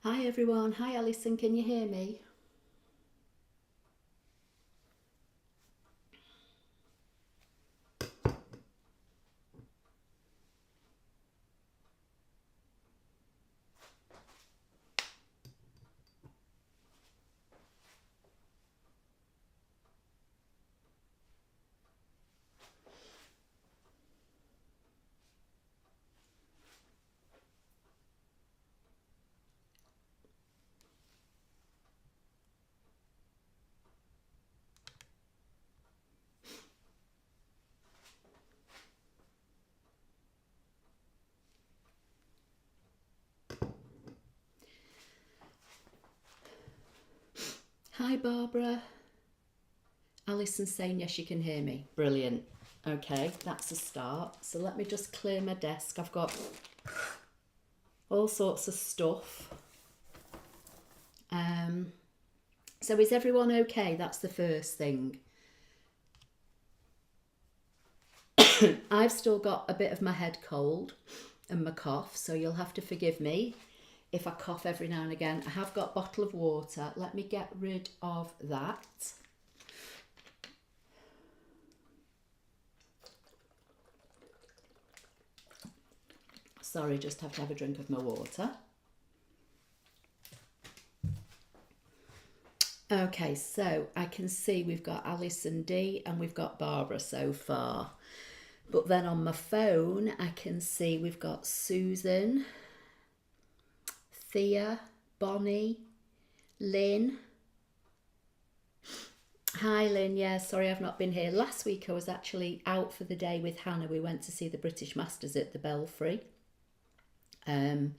Hi everyone, hi Alison, can you hear me? Hi Barbara. Alison's saying yes, you can hear me. Brilliant. Okay, that's a start. So let me just clear my desk. I've got all sorts of stuff. So is everyone okay? That's the first thing. I've still got a bit of my head cold and my cough, so you'll have to forgive me if I cough every now and again. I have got a bottle of water. Let me get rid of that. Sorry, just have to have a drink of my water. Okay, so I can see we've got Alison D and we've got Barbara so far. But then on my phone, I can see we've got Susan, Thea, Bonnie, Lynn. Hi Lynn, yeah, sorry I've not been here. Last week I was actually out for the day with Hannah. We went to see the British Masters at the Belfry. And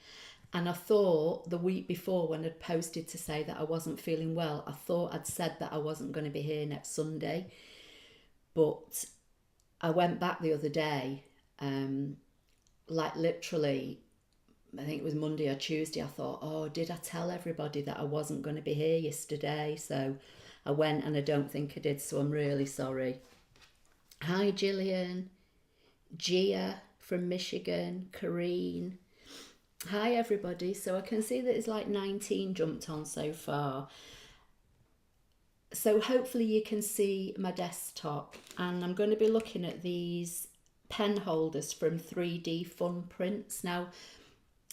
I thought the week before when I'd posted to say that I wasn't feeling well, I thought I'd said that I wasn't going to be here next Sunday. But I went back the other day, like literally, I think it was Monday or Tuesday, I thought, oh, did I tell everybody that I wasn't going to be here yesterday? So I went and I don't think I did, so I'm really sorry. Hi Gillian, Gia from Michigan, Kareen. Hi everybody, so I can see that it's like 19 jumped on so far. So hopefully you can see my desktop, and I'm going to be looking at these pen holders from 3D Fun Printz. Now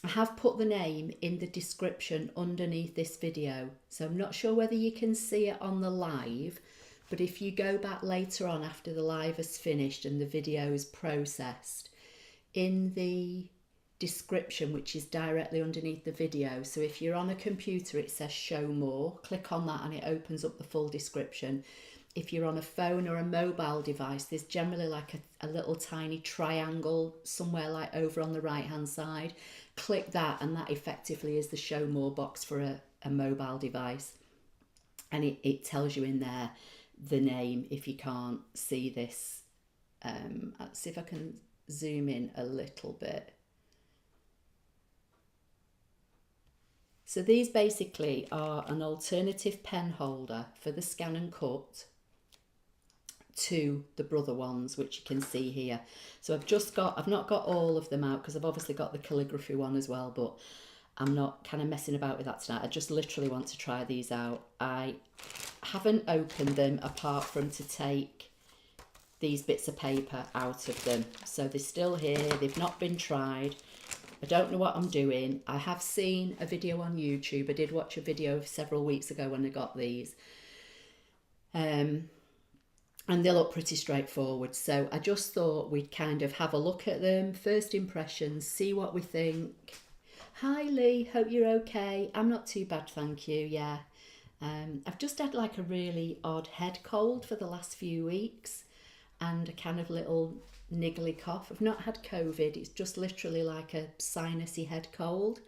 I have put the name in the description underneath this video, so I'm not sure whether you can see it on the live, but if you go back later on after the live is finished and the video is processed, in the description, which is directly underneath the video, so if you're on a computer it says show more, click on that and it opens up the full description. If you're on a phone or a mobile device, there's generally like a little tiny triangle somewhere like over on the right hand side. Click that and that effectively is the show more box for a mobile device, and it tells you in there the name if you can't see this. Let's see if I can zoom in a little bit. So these basically are an alternative pen holder for the ScanNCut to the brother ones, which you can see here. So I've not got all of them out because I've obviously got the calligraphy one as well, but I'm not kind of messing about with that tonight. I just literally want to try these out. I haven't opened them apart from to take these bits of paper out of them. So they're still here, they've not been tried. I don't know what I'm doing. I have seen a video on YouTube. I did watch a video several weeks ago when I got these. And they look pretty straightforward. So I just thought we'd kind of have a look at them. First impressions, see what we think. Hi Lee, hope you're okay. I'm not too bad, thank you, yeah. I've just had like a really odd head cold for the last few weeks and a kind of little niggly cough. I've not had COVID, it's just literally like a sinusy head cold.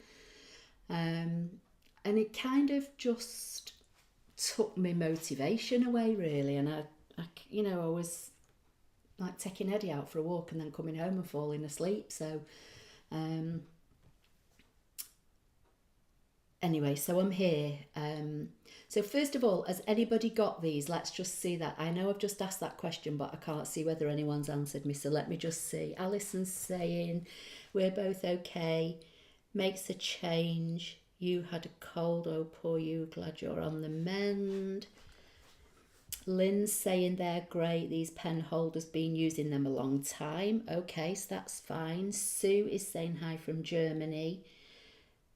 And it kind of just took my motivation away really, and I you know, I was like taking Eddie out for a walk and then coming home and falling asleep. So anyway, so I'm here. So first of all, has anybody got these? Let's just see that. I know I've just asked that question, but I can't see whether anyone's answered me. So let me just see. Alison's saying, we're both okay. Makes a change. You had a cold, oh poor you, glad you're on the mend. Lynn's saying they're great, these pen holders, been using them a long time. Okay, so that's fine. Sue is saying hi from Germany.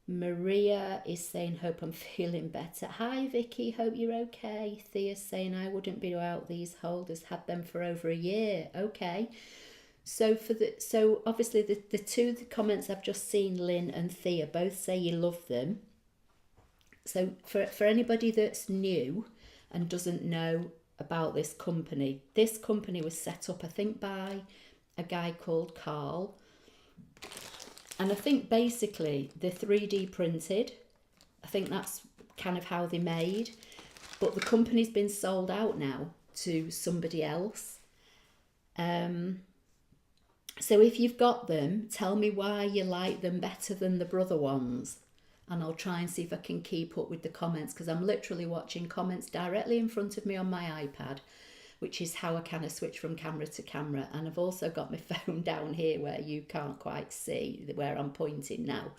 Maria is saying, hope I'm feeling better. Hi Vicky, hope you're okay. Thea's saying, I wouldn't be without these holders, had them for over a year. Okay. So obviously the two comments I've just seen, Lynn and Thea, both say you love them. So for anybody that's new and doesn't know about this company was set up, I think, by a guy called Carl. And I think basically they're 3D printed. I think that's kind of how they're made. But the company's been sold out now to somebody else. So if you've got them, tell me why you like them better than the brother ones. And I'll try and see if I can keep up with the comments, because I'm literally watching comments directly in front of me on my iPad, which is how I kind of switch from camera to camera. And I've also got my phone down here where you can't quite see where I'm pointing now.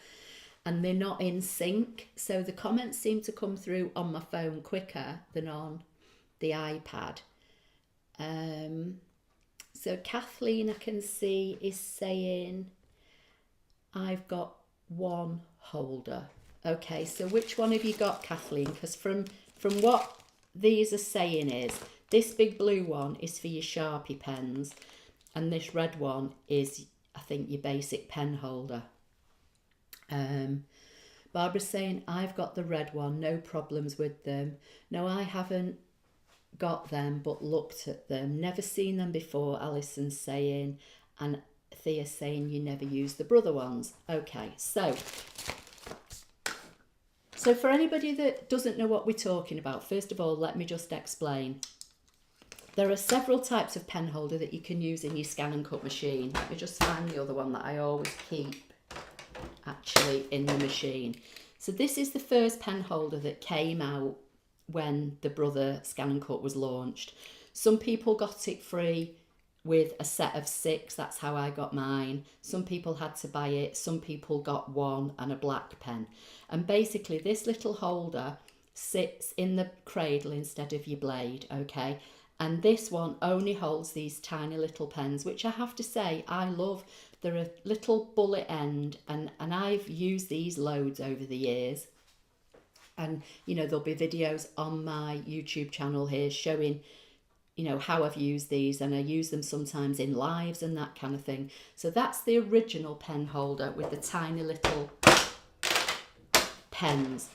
And they're not in sync. So the comments seem to come through on my phone quicker than on the iPad. So Kathleen, I can see, is saying, I've got one holder. Okay, so which one have you got, Kathleen? Because from what these are saying is, this big blue one is for your Sharpie pens, and this red one is, I think, your basic pen holder. Barbara's saying, I've got the red one, no problems with them. No, I haven't got them, but looked at them. Never seen them before, Alison's saying. And Thea's saying you never use the brother ones. Okay, so for anybody that doesn't know what we're talking about, first of all, let me just explain. There are several types of pen holder that you can use in your ScanNCut machine. Let me just find the other one that I always keep actually in the machine. So this is the first pen holder that came out when the brother ScanNCut was launched. Some people got it free with a set of 6. That's how I got mine. Some people had to buy it. Some people got one and a black pen. And basically this little holder sits in the cradle instead of your blade, okay? And this one only holds these tiny little pens, which I have to say I love. They're a little bullet end, and I've used these loads over the years. And, you know, there'll be videos on my YouTube channel here showing, you know, how I've used these, and I use them sometimes in lives and that kind of thing. So that's the original pen holder with the tiny little pens.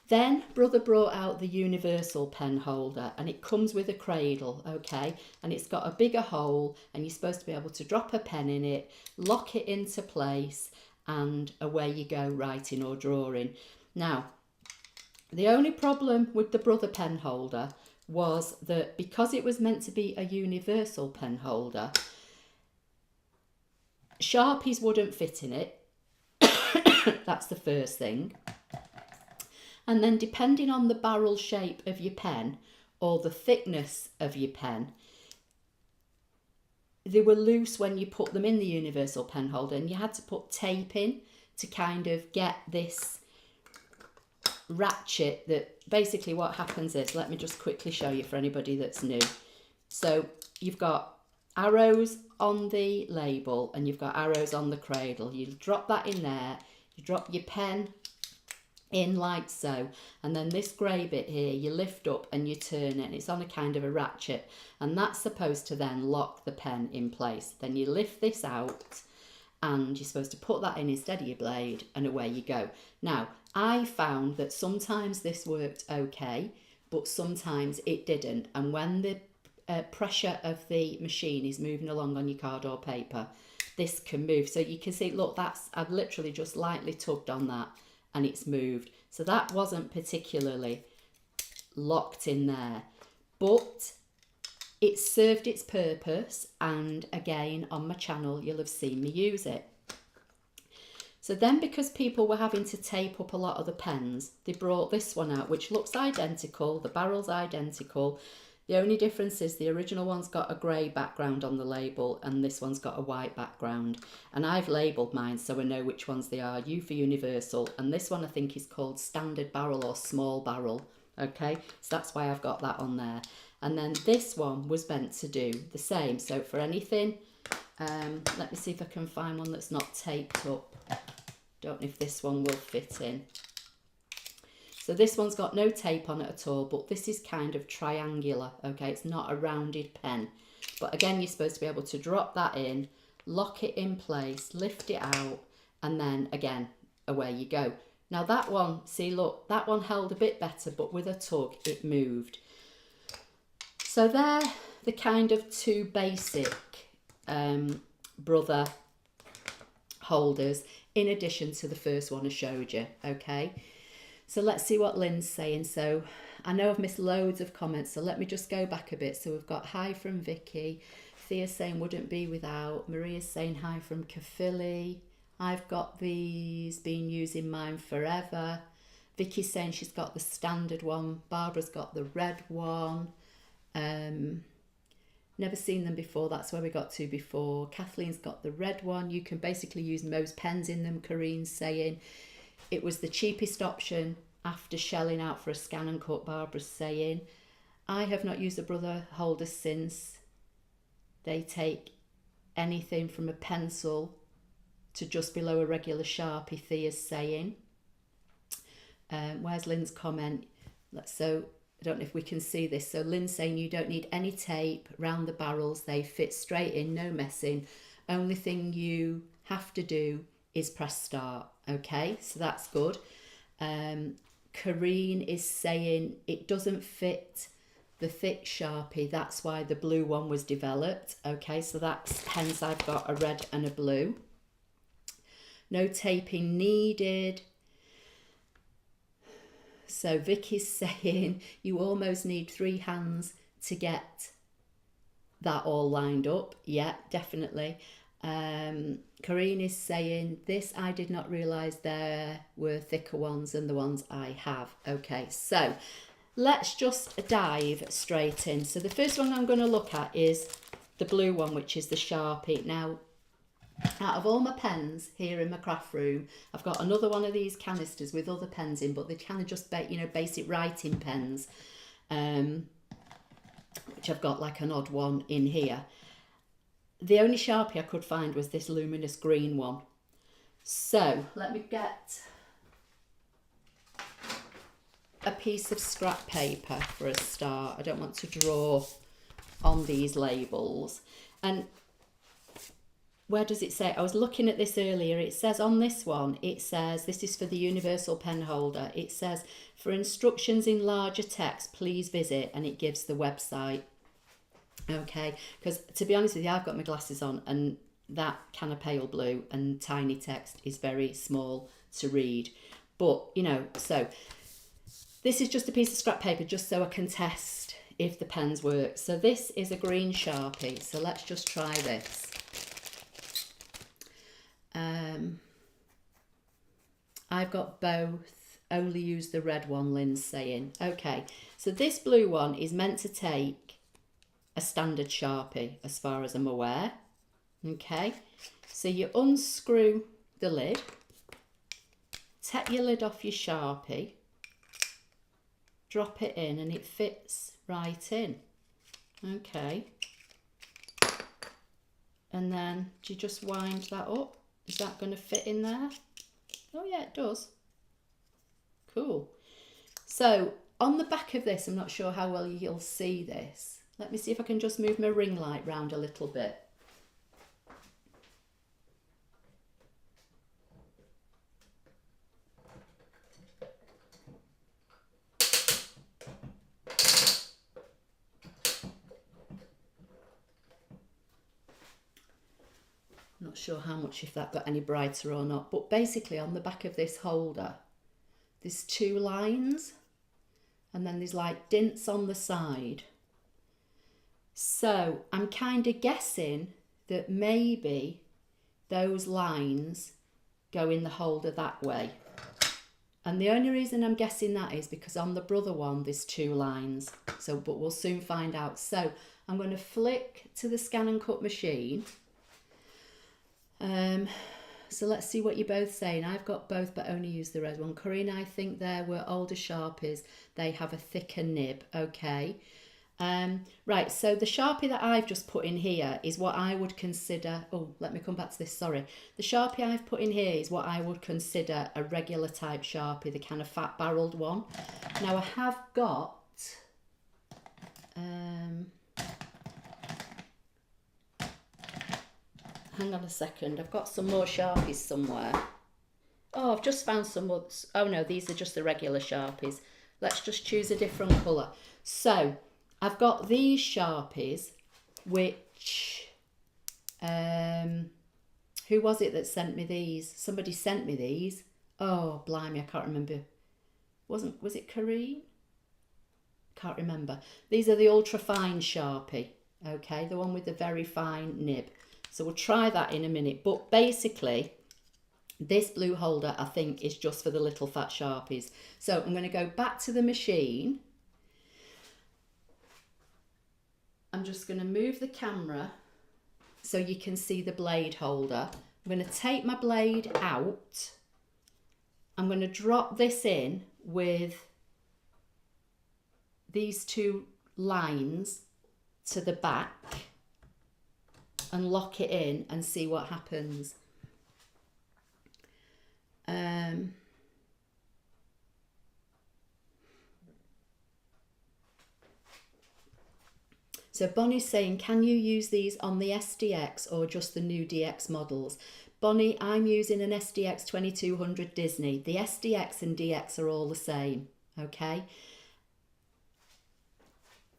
Then brother brought out the universal pen holder, and it comes with a cradle, okay? And it's got a bigger hole, and you're supposed to be able to drop a pen in it, lock it into place, and away you go, writing or drawing. Now, the only problem with the brother pen holder was that because it was meant to be a universal pen holder, Sharpies wouldn't fit in it. That's the first thing. And then depending on the barrel shape of your pen or the thickness of your pen, they were loose when you put them in the universal pen holder, and you had to put tape in to kind of get this ratchet. That basically what happens is, let me just quickly show you for anybody that's new. So you've got arrows on the label and you've got arrows on the cradle. You drop that in there, you drop your pen in like so, and then this grey bit here you lift up and you turn it, and it's on a kind of a ratchet, and that's supposed to then lock the pen in place. Then you lift this out and you're supposed to put that in instead of your blade, and away you go. Now, I found that sometimes this worked okay, but sometimes it didn't, and when the pressure of the machine is moving along on your card or paper, this can move. So you can see, look, that's, I've literally just lightly tugged on that and it's moved. So that wasn't particularly locked in there, but it served its purpose, and again on my channel you'll have seen me use it. So then, because people were having to tape up a lot of the pens, they brought this one out, which looks identical, the barrel's identical, The only difference is the original one's got a grey background on the label and this one's got a white background. And I've labelled mine so I know which ones they are. U for universal, and this one I think is called standard barrel or small barrel. Okay, so that's why I've got that on there. And then this one was meant to do the same. So for anything, let me see if I can find one that's not taped up. Don't know if this one will fit in. So this one's got no tape on it at all, but this is kind of triangular, okay? It's not a rounded pen. But again, you're supposed to be able to drop that in, lock it in place, lift it out, and then again, away you go. Now that one, see, look, that one held a bit better, but with a tug, it moved. So they're the kind of two basic brother holders, in addition to the first one I showed you, okay? So let's see what Lynn's saying. So I know I've missed loads of comments, so let me just go back a bit. So we've got hi from Vicky. Thea saying wouldn't be without. Maria's saying hi from Kafili. I've got these, been using mine forever. Vicky's saying she's got the standard one. Barbara's got the red one. Never seen them before, that's where we got to before. Kathleen's got the red one. You can basically use most pens in them, Kareen's saying. It was the cheapest option after shelling out for a ScanNCut, Barbara's saying. I have not used a brother holder since. They take anything from a pencil to just below a regular Sharpie, Thea's saying. Where's Lynn's comment? So I don't know if we can see this. So Lynn's saying you don't need any tape round the barrels. They fit straight in, no messing. Only thing you have to do is press start. Okay, so that's good. Kareen is saying it doesn't fit the thick Sharpie. That's why the blue one was developed. Okay, so that's hence I've got a red and a blue. No taping needed. So Vicky's saying you almost need 3 hands to get that all lined up. Yeah, definitely. Kareen is saying this, I did not realise there were thicker ones than the ones I have. Okay, so let's just dive straight in. So the first one I'm going to look at is the blue one, which is the Sharpie. Now, out of all my pens here in my craft room, I've got another one of these canisters with other pens in, but they're kind of just, basic writing pens, which I've got like an odd one in here. The only Sharpie I could find was this luminous green one. So let me get a piece of scrap paper for a start. I don't want to draw on these labels. And where does it say? I was looking at this earlier. It says on this one, it says, this is for the universal pen holder. It says, for instructions in larger text, please visit, and it gives the website. Okay, because to be honest with you, I've got my glasses on and that kind of pale blue and tiny text is very small to read. But, so this is just a piece of scrap paper just so I can test if the pens work. So this is a green Sharpie. So let's just try this. I've got both, only use the red one, Lynn's saying. Okay, so this blue one is meant to take a standard Sharpie as far as I'm aware. Okay, so you unscrew the lid, take your lid off your Sharpie, drop it in and it fits right in. Okay, and then do you just wind that up? Is that going to fit in there? Oh yeah, it does. Cool. So on the back of this, I'm not sure how well you'll see this. Let me see if I can just move my ring light round a little bit. Not sure how much, if that got any brighter or not, but basically on the back of this holder, there's 2 lines and then there's like dints on the side. So I'm kind of guessing that maybe those lines go in the holder that way. And the only reason I'm guessing that is because on the brother one there's 2 lines. So, but we'll soon find out. So I'm going to flick to the ScanNCut machine. So let's see what you're both saying. I've got both but only use the red one. Corinne, I think there were older Sharpies. They have a thicker nib. Okay. Right, so the Sharpie that I've just put in here is what I would consider, oh, let me come back to this, sorry. The Sharpie I've put in here is what I would consider a regular type Sharpie, the kind of fat barreled one. Now I have got, hang on a second, I've got some more Sharpies somewhere. Oh, I've just found some others. Oh no, these are just the regular Sharpies. Let's just choose a different colour. So, I've got these Sharpies, which, who was it that sent me these? Somebody sent me these. Oh, blimey, I can't remember. Was it Kareen? Can't remember. These are the ultra fine Sharpie, okay? The one with the very fine nib. So we'll try that in a minute. But basically, this blue holder, I think, is just for the little fat Sharpies. So I'm going to go back to the machine. I'm just going to move the camera so you can see the blade holder. I'm going to take my blade out. I'm going to drop this in with these 2 lines to the back and lock it in and see what happens. So Bonnie's saying, can you use these on the SDX or just the new DX models? Bonnie, I'm using an SDX 2200 Disney. The SDX and DX are all the same, okay?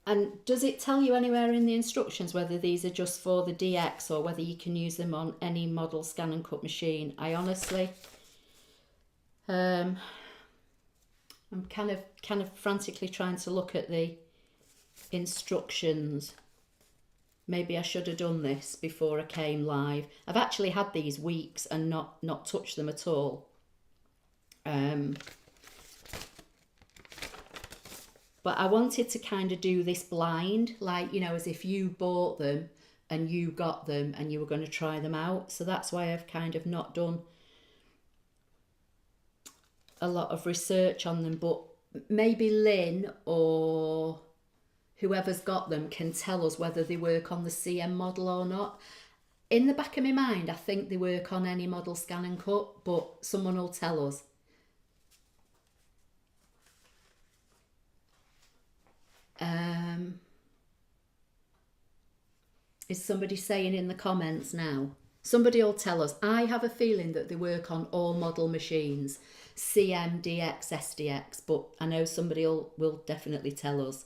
And does it tell you anywhere in the instructions whether these are just for the DX or whether you can use them on any model ScanNCut machine? I honestly, I'm kind of frantically trying to look at the instructions. Maybe I should have done this before I came live. I've actually had these weeks and not touched them at all. But I wanted to kind of do this blind, like, you know, as if you bought them and you got them and you were going to try them out. So that's why I've kind of not done a lot of research on them. But maybe Lynn or whoever's got them can tell us whether they work on the CM model or not. In the back of my mind, I think they work on any model ScanNCut, but someone will tell us. Is somebody saying in the comments now? Somebody will tell us. I have a feeling that they work on all model machines, CM, DX, SDX, but I know somebody will definitely tell us.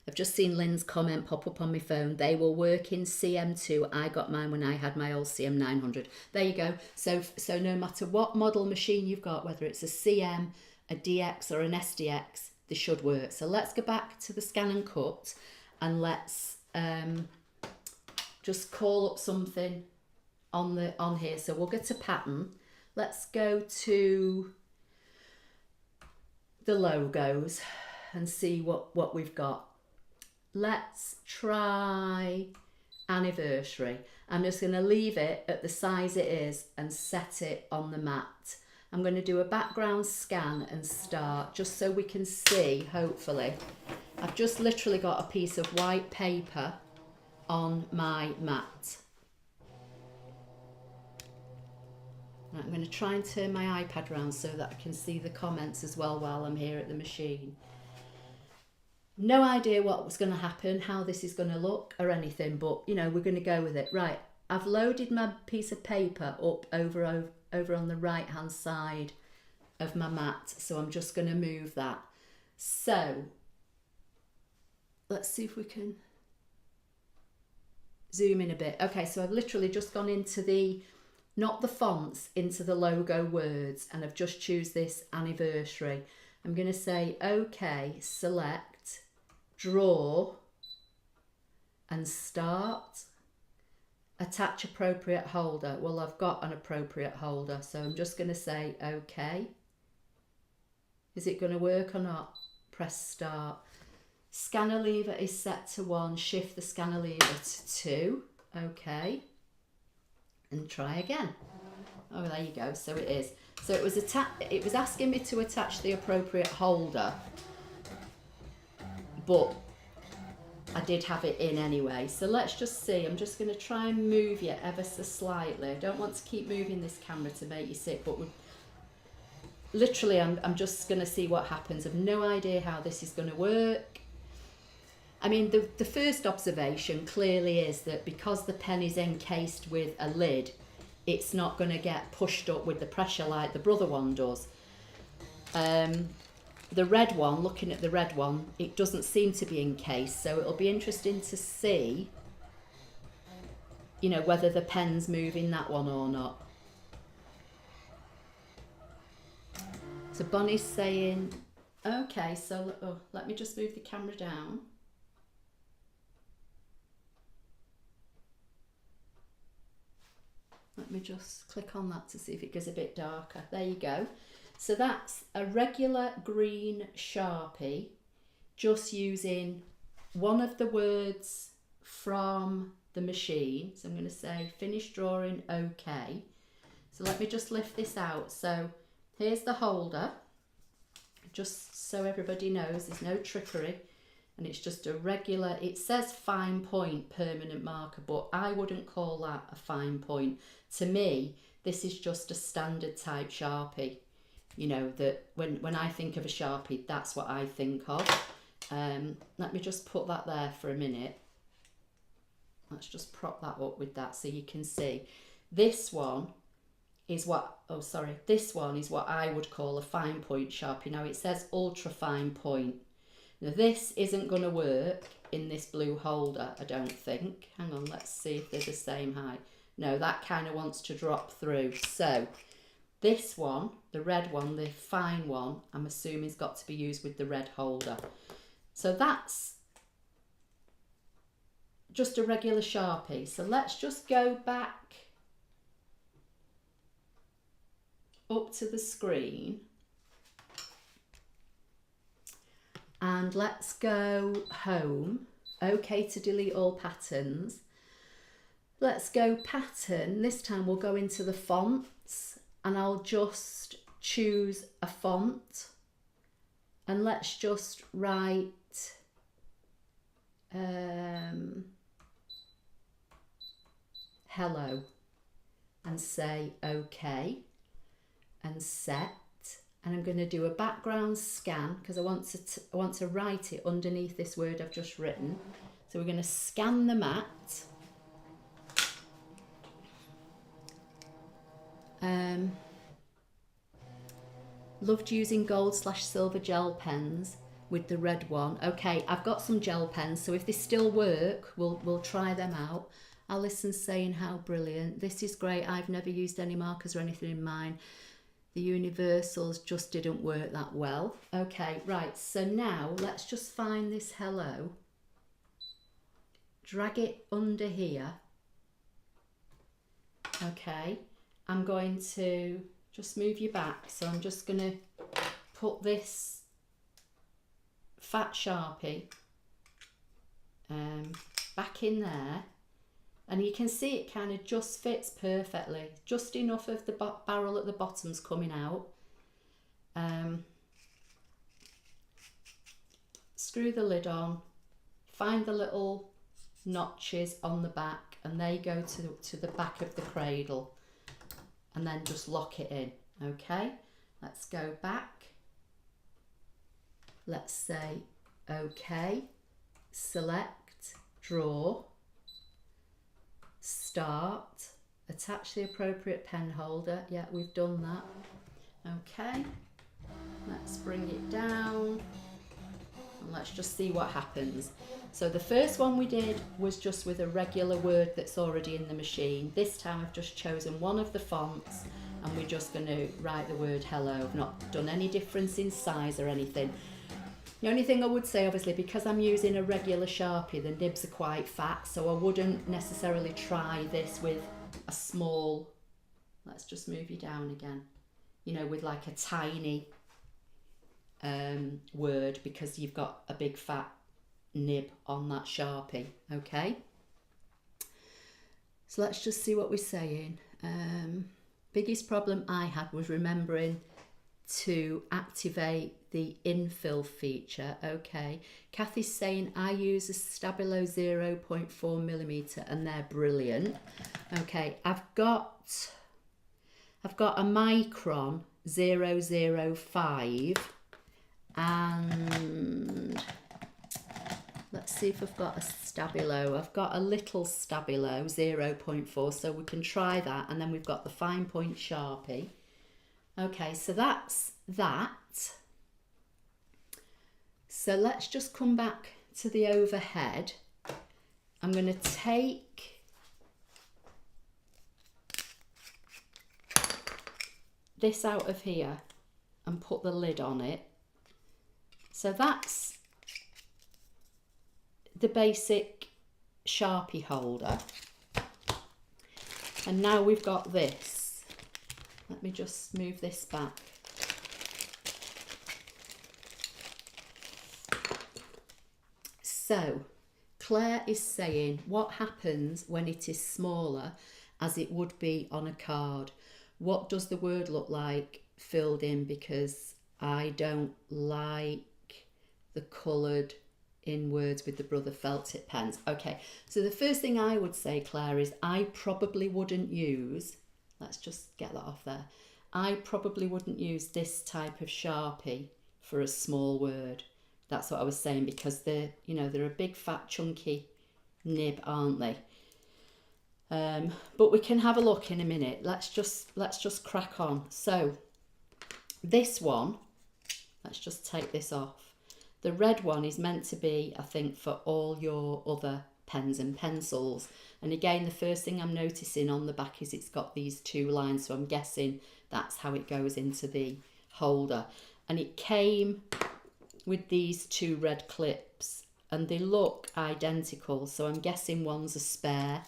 I've just seen Lynn's comment pop up on my phone. They will work in CM2. I got mine when I had my old CM900. There you go. So no matter what model machine you've got, whether it's a CM, a DX or an SDX, they should work. So let's go back to the ScanNCut and let's just call up something on here. So we'll go to pattern. Let's go to the logos and see what we've got. Let's try anniversary. I'm just going to leave it at the size it is and set it on the mat. I'm going to do a background scan and start just so we can see, hopefully. I've just literally got a piece of white paper on my mat. Right, I'm going to try and turn my iPad around so that I can see the comments as well while I'm here at the machine. No idea what was going to happen, how this is going to look or anything, but you know, we're going to go with it. Right, I've loaded my piece of paper up over on the right hand side of my mat, so I'm just going to move that. So let's see if we can zoom in a bit. Okay, so I've literally just gone into the, not the fonts, into the logo words, and I've just choose this anniversary. I'm going to say okay, select, draw and start. attach appropriate holder. Well, I've got an appropriate holder, so I'm just going to say OK. Is it going to work or not? Press start. Scanner lever is set to 1, shift the scanner lever to 2. OK. And try again. Oh, there you go. So it is. So it was asking me to attach the appropriate holder, but I did have it in anyway. So let's just see. I'm just going to try and move you ever so slightly. I don't want to keep moving this camera to make you sit, but literally I'm just going to see what happens. I've no idea how this is going to work. I mean, the first observation clearly is that because the pen is encased with a lid, it's not going to get pushed up with the pressure like the brother one does. The red one, looking at the red one, it doesn't seem to be encased, so it'll be interesting to see, you know, whether the pen's moving that one or not. So Bonnie's saying, okay, so let me just move the camera down. Let me just click on that to see if it goes a bit darker. There you go. So that's a regular green Sharpie, just using one of the words from the machine. So I'm going to say finish drawing, OK. So let me just lift this out. So here's the holder, just so everybody knows there's no trickery. And it's just a regular, it says fine point permanent marker, but I wouldn't call that a fine point. To me, this is just a standard type Sharpie. You know, that when I think of a Sharpie, that's what I think of. Let me just put that there for a minute. Let's just prop that up with that so you can see. This one is what, this one is what I would call a fine point Sharpie. Now it says ultra fine point. Now this isn't going to work in this blue holder, I don't think. Hang on, let's see if they're the same height. No, that kind of wants to drop through. So this one, the red one, the fine one, I'm assuming has got to be used with the red holder. So that's just a regular Sharpie. So let's just go back up to the screen. And let's go home. OK to delete all patterns. Let's go pattern. This time we'll go into the fonts and I'll just choose a font. And let's just write hello and say OK and set. And I'm going to do a background scan because I want to write it underneath this word I've just written. So we're going to scan the mat. Loved using gold/silver gel pens with the red one. Okay, I've got some gel pens, so if they still work, we'll try them out. Alison's saying how brilliant. This is great. I've never used any markers or anything in mine. The universals just didn't work that well. Okay, right, so now let's just find this hello. Drag it under here. Okay, I'm going to just move you back. So I'm just going to put this fat Sharpie back in there. And you can see it kind of just fits perfectly. Just enough of the barrel at the bottom's coming out. Screw the lid on. Find the little notches on the back and they go to the back of the cradle. And then just lock it in. Okay, let's go back. Let's say OK. Select, draw. Start, attach the appropriate pen holder. Yeah, we've done that. Okay, let's bring it down and let's just see what happens. So the first one we did was just with a regular word that's already in the machine. This time I've just chosen one of the fonts and we're just going to write the word hello. I've not done any difference in size or anything. The only thing I would say, obviously, because I'm using a regular Sharpie, the nibs are quite fat, so I wouldn't necessarily try this with a small, let's just move you down again, you know, with like a tiny word, because you've got a big fat nib on that Sharpie, okay? So let's just see what we're saying. Biggest problem I had was remembering to activate the infill feature. Okay, Kathy's saying I use a Stabilo 0.4mm and they're brilliant. Okay, I've got a Micron 005 and let's see if I've got a Stabilo. I've got a little Stabilo 0.4, so we can try that, and then we've got the fine point Sharpie. Okay, so that's that. So let's just come back to the overhead. I'm going to take this out of here and put the lid on it. So that's the basic Sharpie holder. And now we've got this. Let me just move this back. So, Claire is saying, what happens when it is smaller as it would be on a card? What does the word look like filled in? Because I don't like the coloured in words with the Brother felt tip pens. Okay, so the first thing I would say, Claire, is I probably wouldn't use, let's just get that off there. I probably wouldn't use this type of Sharpie for a small word. That's what I was saying, because they're, you know, they're a big fat chunky nib, aren't they? But we can have a look in a minute. Let's just crack on. So this one, let's just take this off. The red one is meant to be, I think, for all your other pens and pencils. And again, the first thing I'm noticing on the back is it's got these two lines, so I'm guessing that's how it goes into the holder. And it came with these two red clips and they look identical, so I'm guessing one's a spare.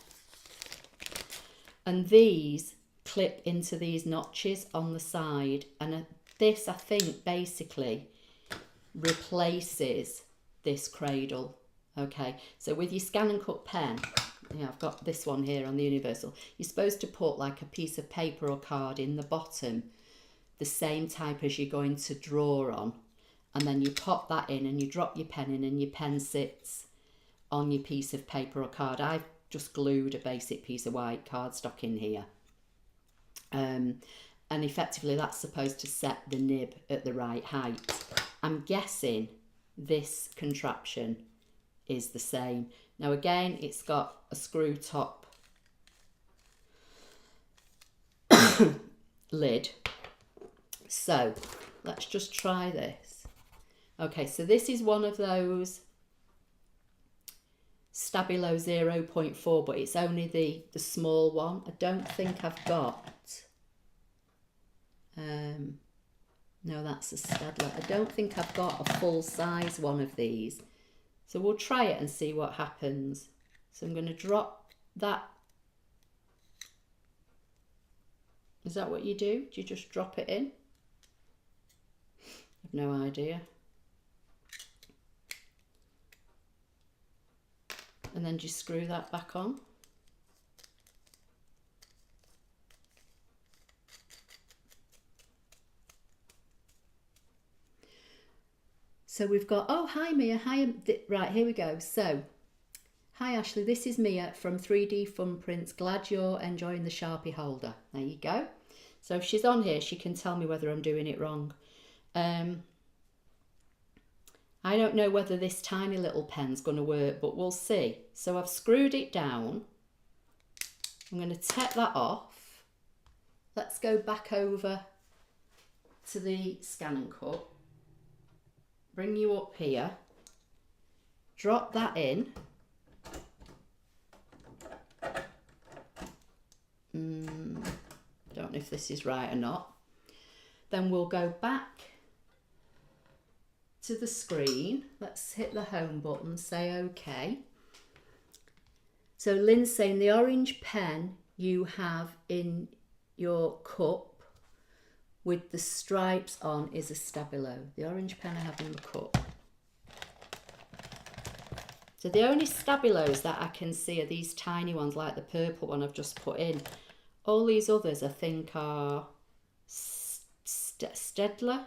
And these clip into these notches on the side, and this, I think, basically replaces this cradle. Okay, so with your ScanNCut pen, yeah, I've got this one here on the Universal, you're supposed to put like a piece of paper or card in the bottom, the same type as you're going to draw on, and then you pop that in and you drop your pen in and your pen sits on your piece of paper or card. I've just glued a basic piece of white cardstock in here, and effectively that's supposed to set the nib at the right height. I'm guessing this contraption is the same. Now again, it's got a screw top lid. So let's just try this. Okay, so this is one of those Stabilo 0.4, but it's only the small one. I don't think I've got, no, that's a Stadler. I don't think I've got a full size one of these. So we'll try it and see what happens. So I'm going to drop that. Is that what you do? Do you just drop it in? I've no idea. And then just screw that back on. So we've got, oh, hi Mia, hi, right, here we go. So, hi Ashley, this is Mia from 3D Fun Printz. Glad you're enjoying the Sharpie holder. There you go. So if she's on here, she can tell me whether I'm doing it wrong. I don't know whether this tiny little pen's going to work, but we'll see. So I've screwed it down. I'm going to take that off. Let's go back over to the ScanNCut. Bring you up here. Drop that in. Don't know if this is right or not. Then we'll go back to the screen. Let's hit the home button, say OK. So Lynn's saying the orange pen you have in your cup with the stripes on is a Stabilo. The orange pen I have in the cup. So the only Stabilos that I can see are these tiny ones, like the purple one I've just put in. All these others I think are Stedler.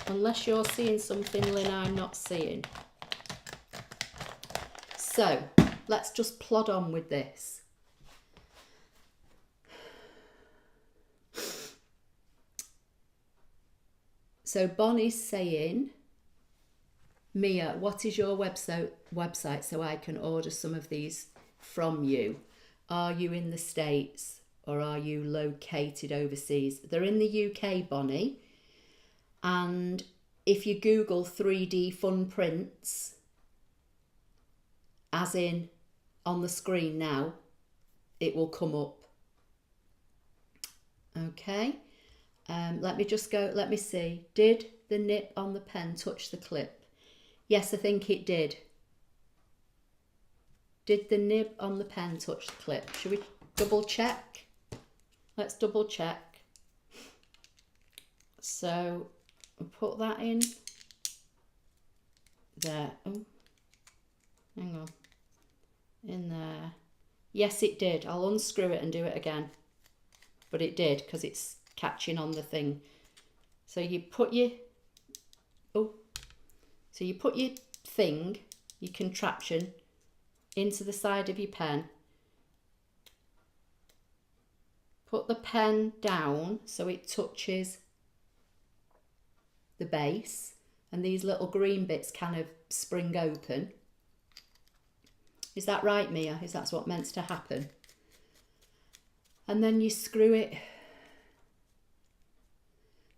Unless you're seeing something, Lynn, I'm not seeing. So let's just plod on with this. So Bonnie's saying, Mia, what is your website so I can order some of these from you? Are you in the States or are you located overseas? They're in the UK, Bonnie. And if you Google 3D Fun Printz, as in on the screen now, it will come up. Okay. Let me just go, let me see. Did the nib on the pen touch the clip? Yes, I think it did. Did the nib on the pen touch the clip? Should we double check? Let's double check. So I'll put that in there. Oh, hang on. In there. Yes, it did. I'll unscrew it and do it again. But it did, because it's catching on the thing. So you put your thing, your contraption, into the side of your pen. Put the pen down so it touches the base, and these little green bits kind of spring open. Is that right, Mia? Is that what's meant to happen? And then you screw it.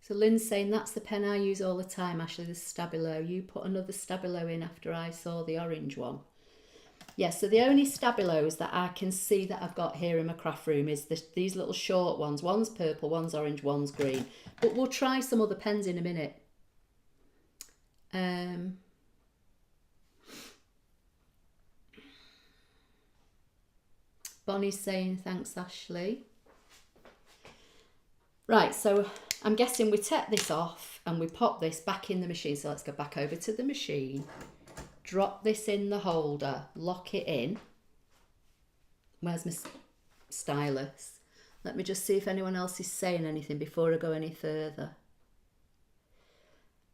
So Lynn's saying that's the pen I use all the time, Ashley, the Stabilo. You put another Stabilo in after I saw the orange one. Yes, so the only Stabilos that I can see that I've got here in my craft room is these little short ones. One's purple, one's orange, one's green. But we'll try some other pens in a minute. Bonnie's saying thanks, Ashley. Right, so I'm guessing we take this off and we pop this back in the machine. So let's go back over to the machine. Drop this in the holder, lock it in. Where's my stylus? Let me just see if anyone else is saying anything before I go any further.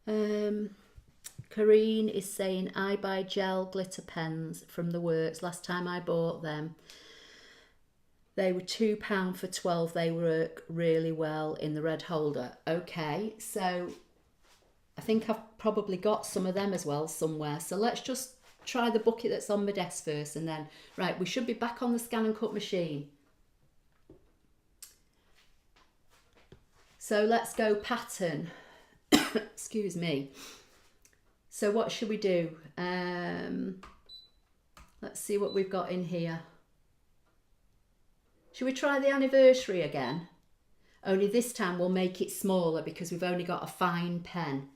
Karine is saying, I buy gel glitter pens from the Works. Last time I bought them, they were £2 for 12. They work really well in the red holder. Okay, so I think I've probably got some of them as well somewhere. So let's just try the bucket that's on my desk first, and then, right, we should be back on the ScanNCut machine. So let's go pattern. Excuse me. So what should we do? Let's see what we've got in here. Should we try the anniversary again? Only this time we'll make it smaller because we've only got a fine pen.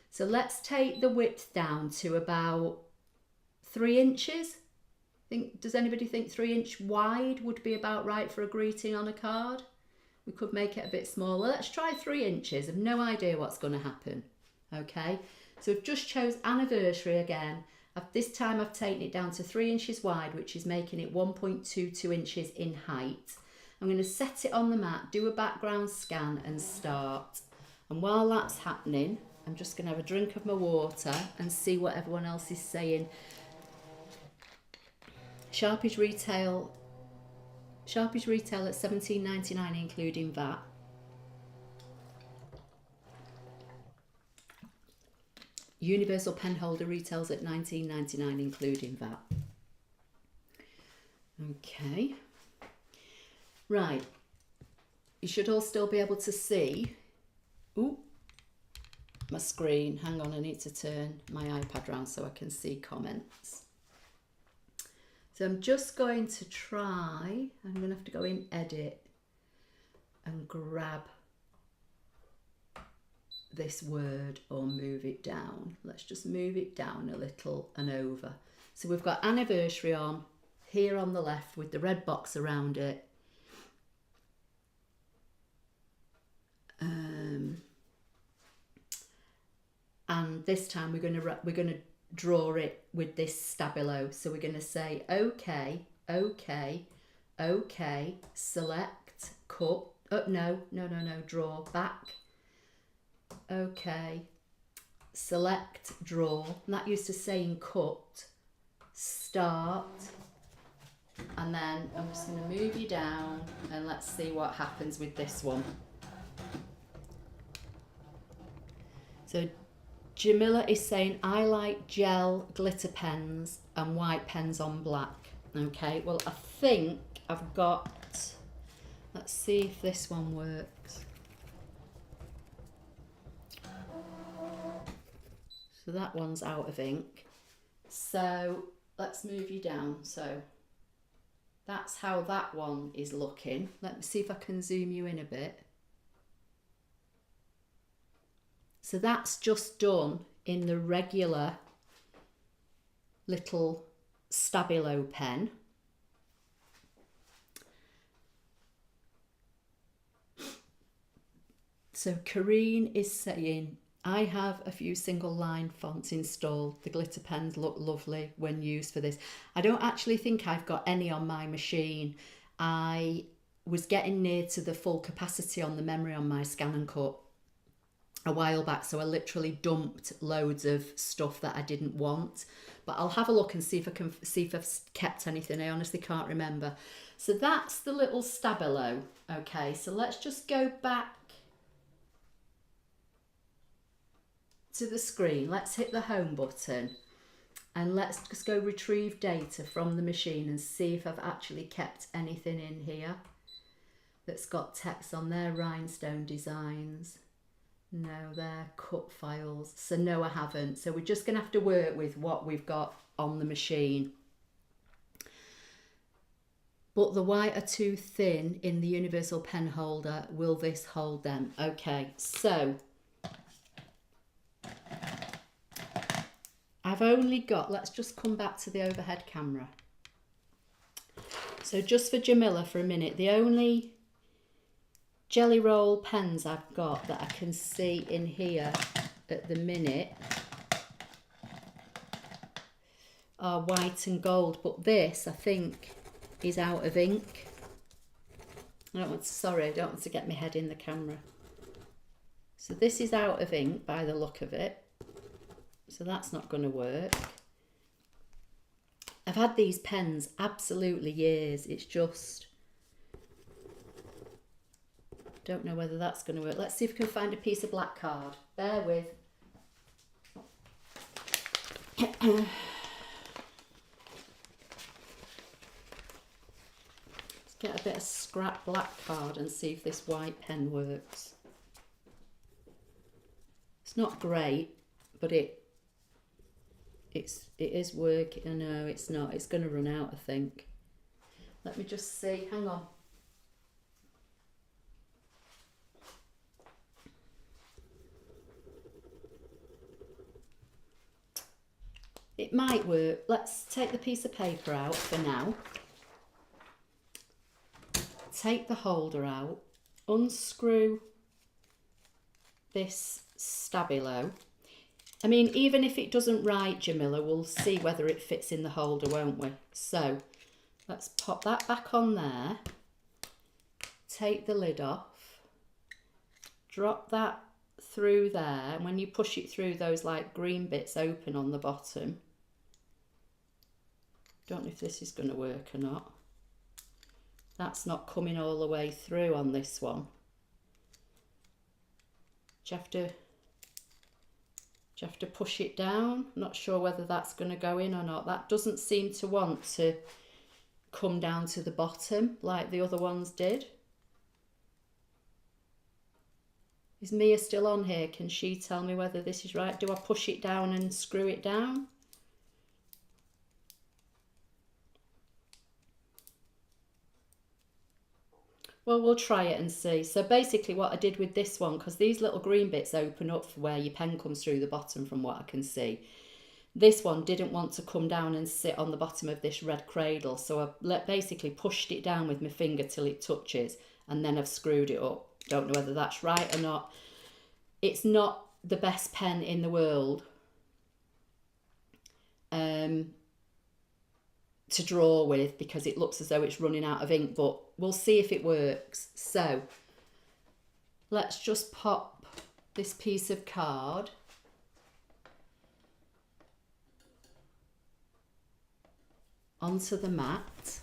So let's take the width down to about 3 inches. Does anybody think 3 inch wide would be about right for a greeting on a card? We could make it a bit smaller. Let's try 3 inches. I've no idea what's going to happen. Okay, so we've just chose anniversary again. This time I've taken it down to 3 inches wide, which is making it 1.22 inches in height. I'm going to set it on the mat, do a background scan and start. And while that's happening, I'm just going to have a drink of my water and see what everyone else is saying. Sharpies retail at $17.99 including VAT. Universal pen holder retails at $19.99 including VAT. Okay. Right. You should all still be able to see my screen. Hang on, I need to turn my iPad around so I can see comments. So I'm just going to try, I'm going to have to go in edit and grab this word or move it down. Let's just move it down a little and over. So we've got anniversary on here on the left with the red box around it. And this time we're going to draw it with this stabilo. So we're going to say OK, OK, OK, select, cut. Oh, no, draw, back. OK, select, draw. And that used to saying cut, start. And then I'm just going to move you down and let's see what happens with this one. So Jamila is saying, I like gel glitter pens and white pens on black. Okay, well, I think I've got, let's see if this one works. So that one's out of ink. So let's move you down. So that's how that one is looking. Let me see if I can zoom you in a bit. So that's just done in the regular little stabilo pen. So Kareen is saying, I have a few single line fonts installed. The glitter pens look lovely when used for this. I don't actually think I've got any on my machine. I was getting near to the full capacity on the memory on my ScanNCut a while back, so I literally dumped loads of stuff that I didn't want. But I'll have a look and see if I can see if I've kept anything. I honestly can't remember. So that's the little stabilo. Okay, so let's just go back to the screen. Let's hit the home button and let's just go retrieve data from the machine and see if I've actually kept anything in here that's got text on there. Rhinestone designs. No, they're cut files. So no, I haven't. So we're just going to have to work with what we've got on the machine. But the white are too thin in the universal pen holder. Will this hold them? Okay, so I've only got, let's just come back to the overhead camera. So just for Jamila for a minute, the only jelly roll pens I've got that I can see in here at the minute are white and gold, but this I think is out of ink. I don't want to get my head in the camera. So this is out of ink by the look of it, so that's not going to work. I've had these pens absolutely years. It's just, don't know whether that's going to work. Let's see if we can find a piece of black card. Bear with. Let's get a bit of scrap black card and see if this white pen works. It's not great, but it is working. No, it's not. It's going to run out, I think. Let me just see. Hang on. It might work. Let's take the piece of paper out for now. Take the holder out. Unscrew this stabilo. I mean, even if it doesn't write, Jamila, we'll see whether it fits in the holder, won't we? So let's pop that back on there. Take the lid off. Drop that through there. And when you push it through, those like green bits open on the bottom. Don't know if this is going to work or not. That's not coming all the way through on this one. Do you have to push it down? Not sure whether that's going to go in or not. That doesn't seem to want to come down to the bottom like the other ones did. Is Mia still on here? Can she tell me whether this is right? Do I push it down and screw it down? Well, we'll try it and see. So basically what I did with this one, because these little green bits open up for where your pen comes through the bottom from what I can see. This one didn't want to come down and sit on the bottom of this red cradle. So I basically pushed it down with my finger till it touches, and then I've screwed it up. Don't know whether that's right or not. It's not the best pen in the world to draw with, because it looks as though it's running out of ink, but we'll see if it works. So let's just pop this piece of card onto the mat.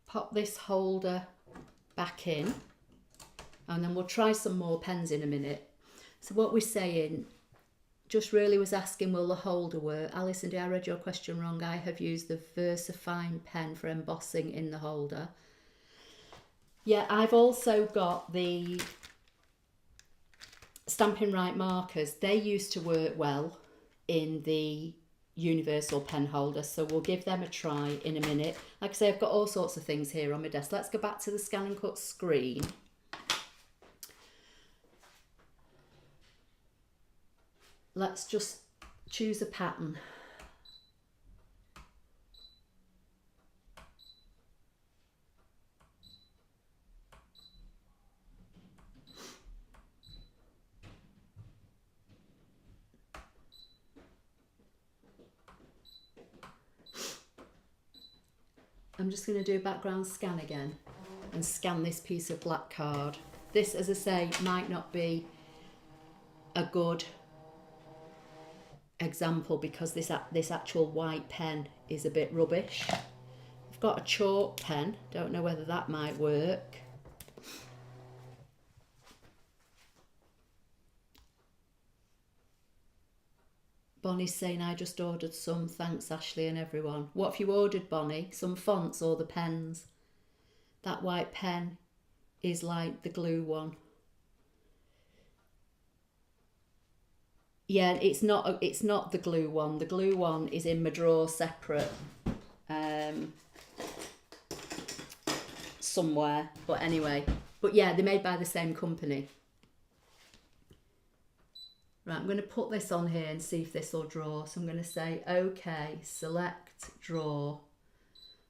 Pop this holder back in, and then we'll try some more pens in a minute. So what we're saying, just really was asking, will the holder work? Alison, I read your question wrong. I have used the VersaFine pen for embossing in the holder. Yeah, I've also got the Stampin' Right markers. They used to work well in the universal pen holder, so we'll give them a try in a minute. Like I say, I've got all sorts of things here on my desk. Let's go back to the ScanNCut screen. Let's just choose a pattern. I'm just going to do a background scan again and scan this piece of black card. This, as I say, might not be a good example because this actual white pen is a bit rubbish. I've got a chalk pen, don't know whether that might work. Bonnie's saying, I just ordered some. Thanks, Ashley and everyone. What have you ordered, Bonnie? Some fonts or the pens? That white pen is like the glue one. Yeah, it's not the glue one. The glue one is in my drawer separate somewhere. But anyway, but yeah, they're made by the same company. Right, I'm going to put this on here and see if this will draw. So I'm going to say, okay, select, draw.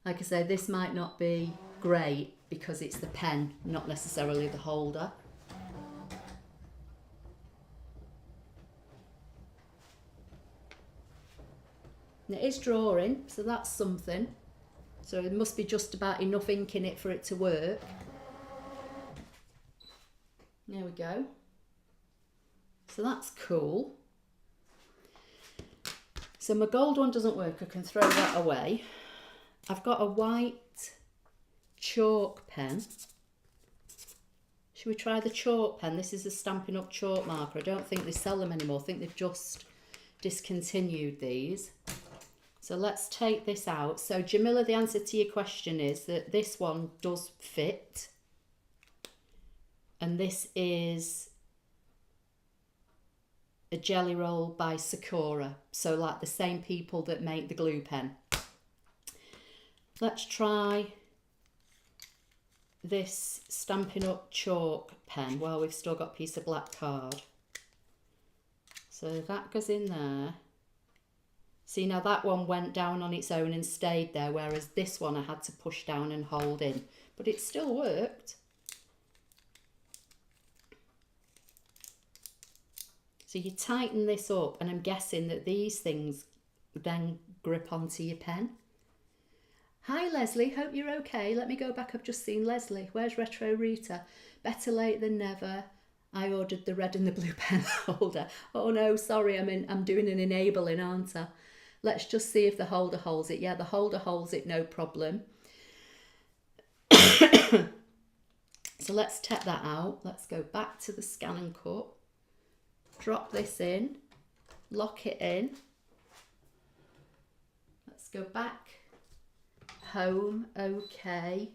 Like I say, this might not be great because it's the pen, not necessarily the holder. And it is drawing, so that's something. So it must be just about enough ink in it for it to work. There we go. So that's cool. So my gold one doesn't work, I can throw that away. I've got a white chalk pen. Should we try the chalk pen? This is a Stampin' Up chalk marker. I don't think they sell them anymore. I think they've just discontinued these. So let's take this out. So Jamila, the answer to your question is that this one does fit. And this is a Jelly Roll by Sakura, so like the same people that make the glue pen. Let's try this Stampin' Up chalk pen while we've still got a piece of black card. So that goes in there. See, now that one went down on its own and stayed there, whereas this one I had to push down and hold in, but it still worked. So you tighten this up, and I'm guessing that these things then grip onto your pen. Hi Leslie, hope you're okay. Let me go back, I've just seen Leslie. Where's Retro Rita? Better late than never. I ordered the red and the blue pen holder. Oh no, sorry, I'm doing an enabling, aren't I? Let's just see if the holder holds it. Yeah, the holder holds it, no problem. So let's take that out. Let's go back to the ScanNCut. Drop this in, lock it in. Let's go back, home, okay.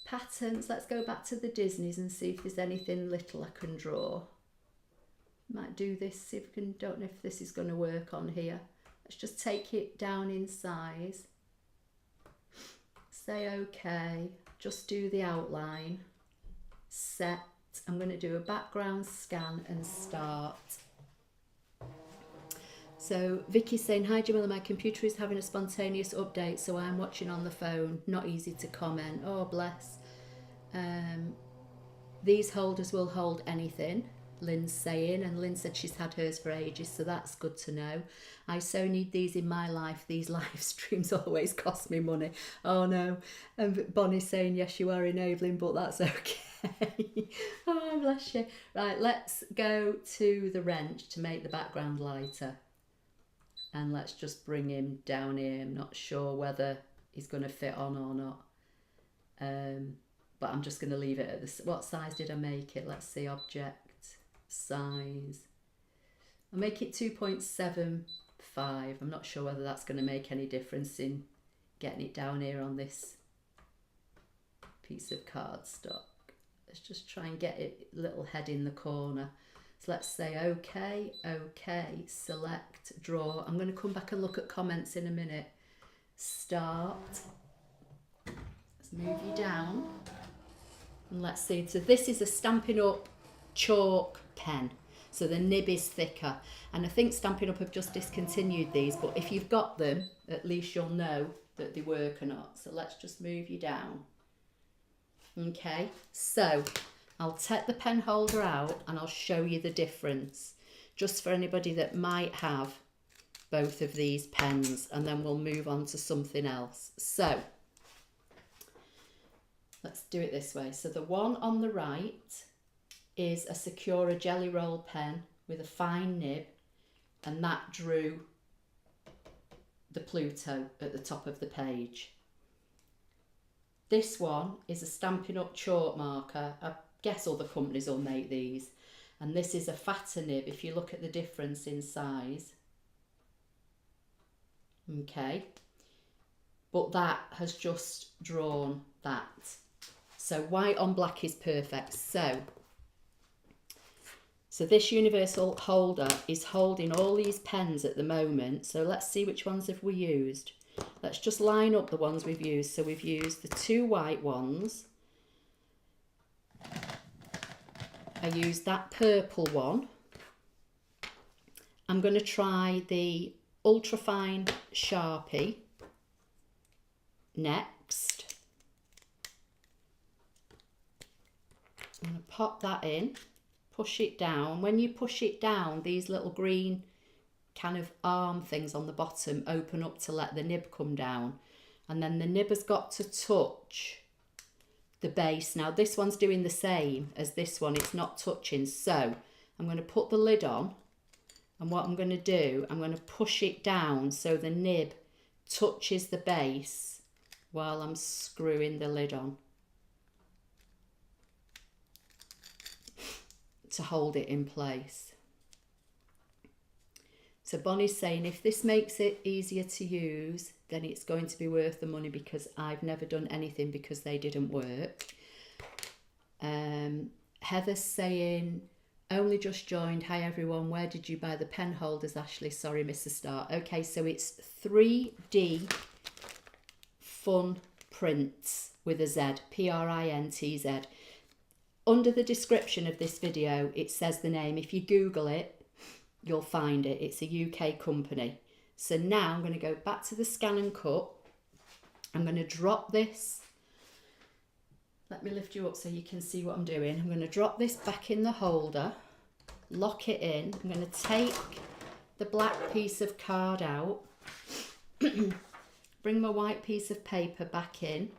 Patterns, let's go back to the Disneys and see if there's anything little I can draw. Might do this, see if we can, don't know if this is going to work on here. Let's just take it down in size. say OK, just do the outline, set. I'm going to do a background scan and start. So Vicky's saying, hi Jamila, my computer is having a spontaneous update, so I'm watching on the phone. Not easy to comment. Oh, bless. These holders will hold anything, Lynn's saying, and Lynn said she's had hers for ages, so that's good to know. I so need these in my life. These live streams always cost me money. Oh no. And Bonnie's saying, yes, you are enabling, but that's okay. Oh, bless you. Right, let's go to the wrench to make the background lighter. And let's just bring him down here. I'm not sure whether he's going to fit on or not. But I'm just going to leave it at this. What size did I make it? Let's see, object, size. I'll make it 2.75. I'm not sure whether that's going to make any difference in getting it down here on this piece of cardstock. Let's just try and get it little head in the corner. So let's say OK, OK, select, draw. I'm going to come back and look at comments in a minute. Start. Let's move you down. And let's see. So this is a Stampin' Up chalk pen. So the nib is thicker. And I think Stampin' Up have just discontinued these. But if you've got them, at least you'll know that they work or not. So let's just move you down. Okay. So I'll take the pen holder out and I'll show you the difference, just for anybody that might have both of these pens, and then we'll move on to something else. So let's do it this way. So the one on the right is a Secura Jelly Roll pen with a fine nib, and that drew the Pluto at the top of the page. This one is a Stampin' Up chalk marker. I guess other companies will make these, and this is a fatter nib if you look at the difference in size. Okay, but that has just drawn that. So white on black is perfect. So this universal holder is holding all these pens at the moment. So let's see which ones have we used. Let's just line up the ones we've used. So we've used the two white ones. I used that purple one. I'm going to try the ultrafine Sharpie next. I'm going to pop that in, push it down. When you push it down, these little green kind of arm things on the bottom open up to let the nib come down, and then the nib has got to touch the base. Now this one's doing the same as this one, it's not touching, so I'm going to put the lid on, and what I'm going to do, I'm going to push it down so the nib touches the base while I'm screwing the lid on to hold it in place. So Bonnie's saying, if this makes it easier to use, then it's going to be worth the money, because I've never done anything because they didn't work. Heather's saying, only just joined. Hi everyone, where did you buy the pen holders, Ashley? Sorry, Mr. Star. Okay, so it's 3D Fun Printz with a Z, P-R-I-N-T-Z. Under the description of this video, it says the name. If you Google it, you'll find it. It's a UK company. So now I'm going to go back to the ScanNCut. I'm going to drop this. Let me lift you up so you can see what I'm doing. I'm going to drop this back in the holder, lock it in. I'm going to take the black piece of card out, bring my white piece of paper back in.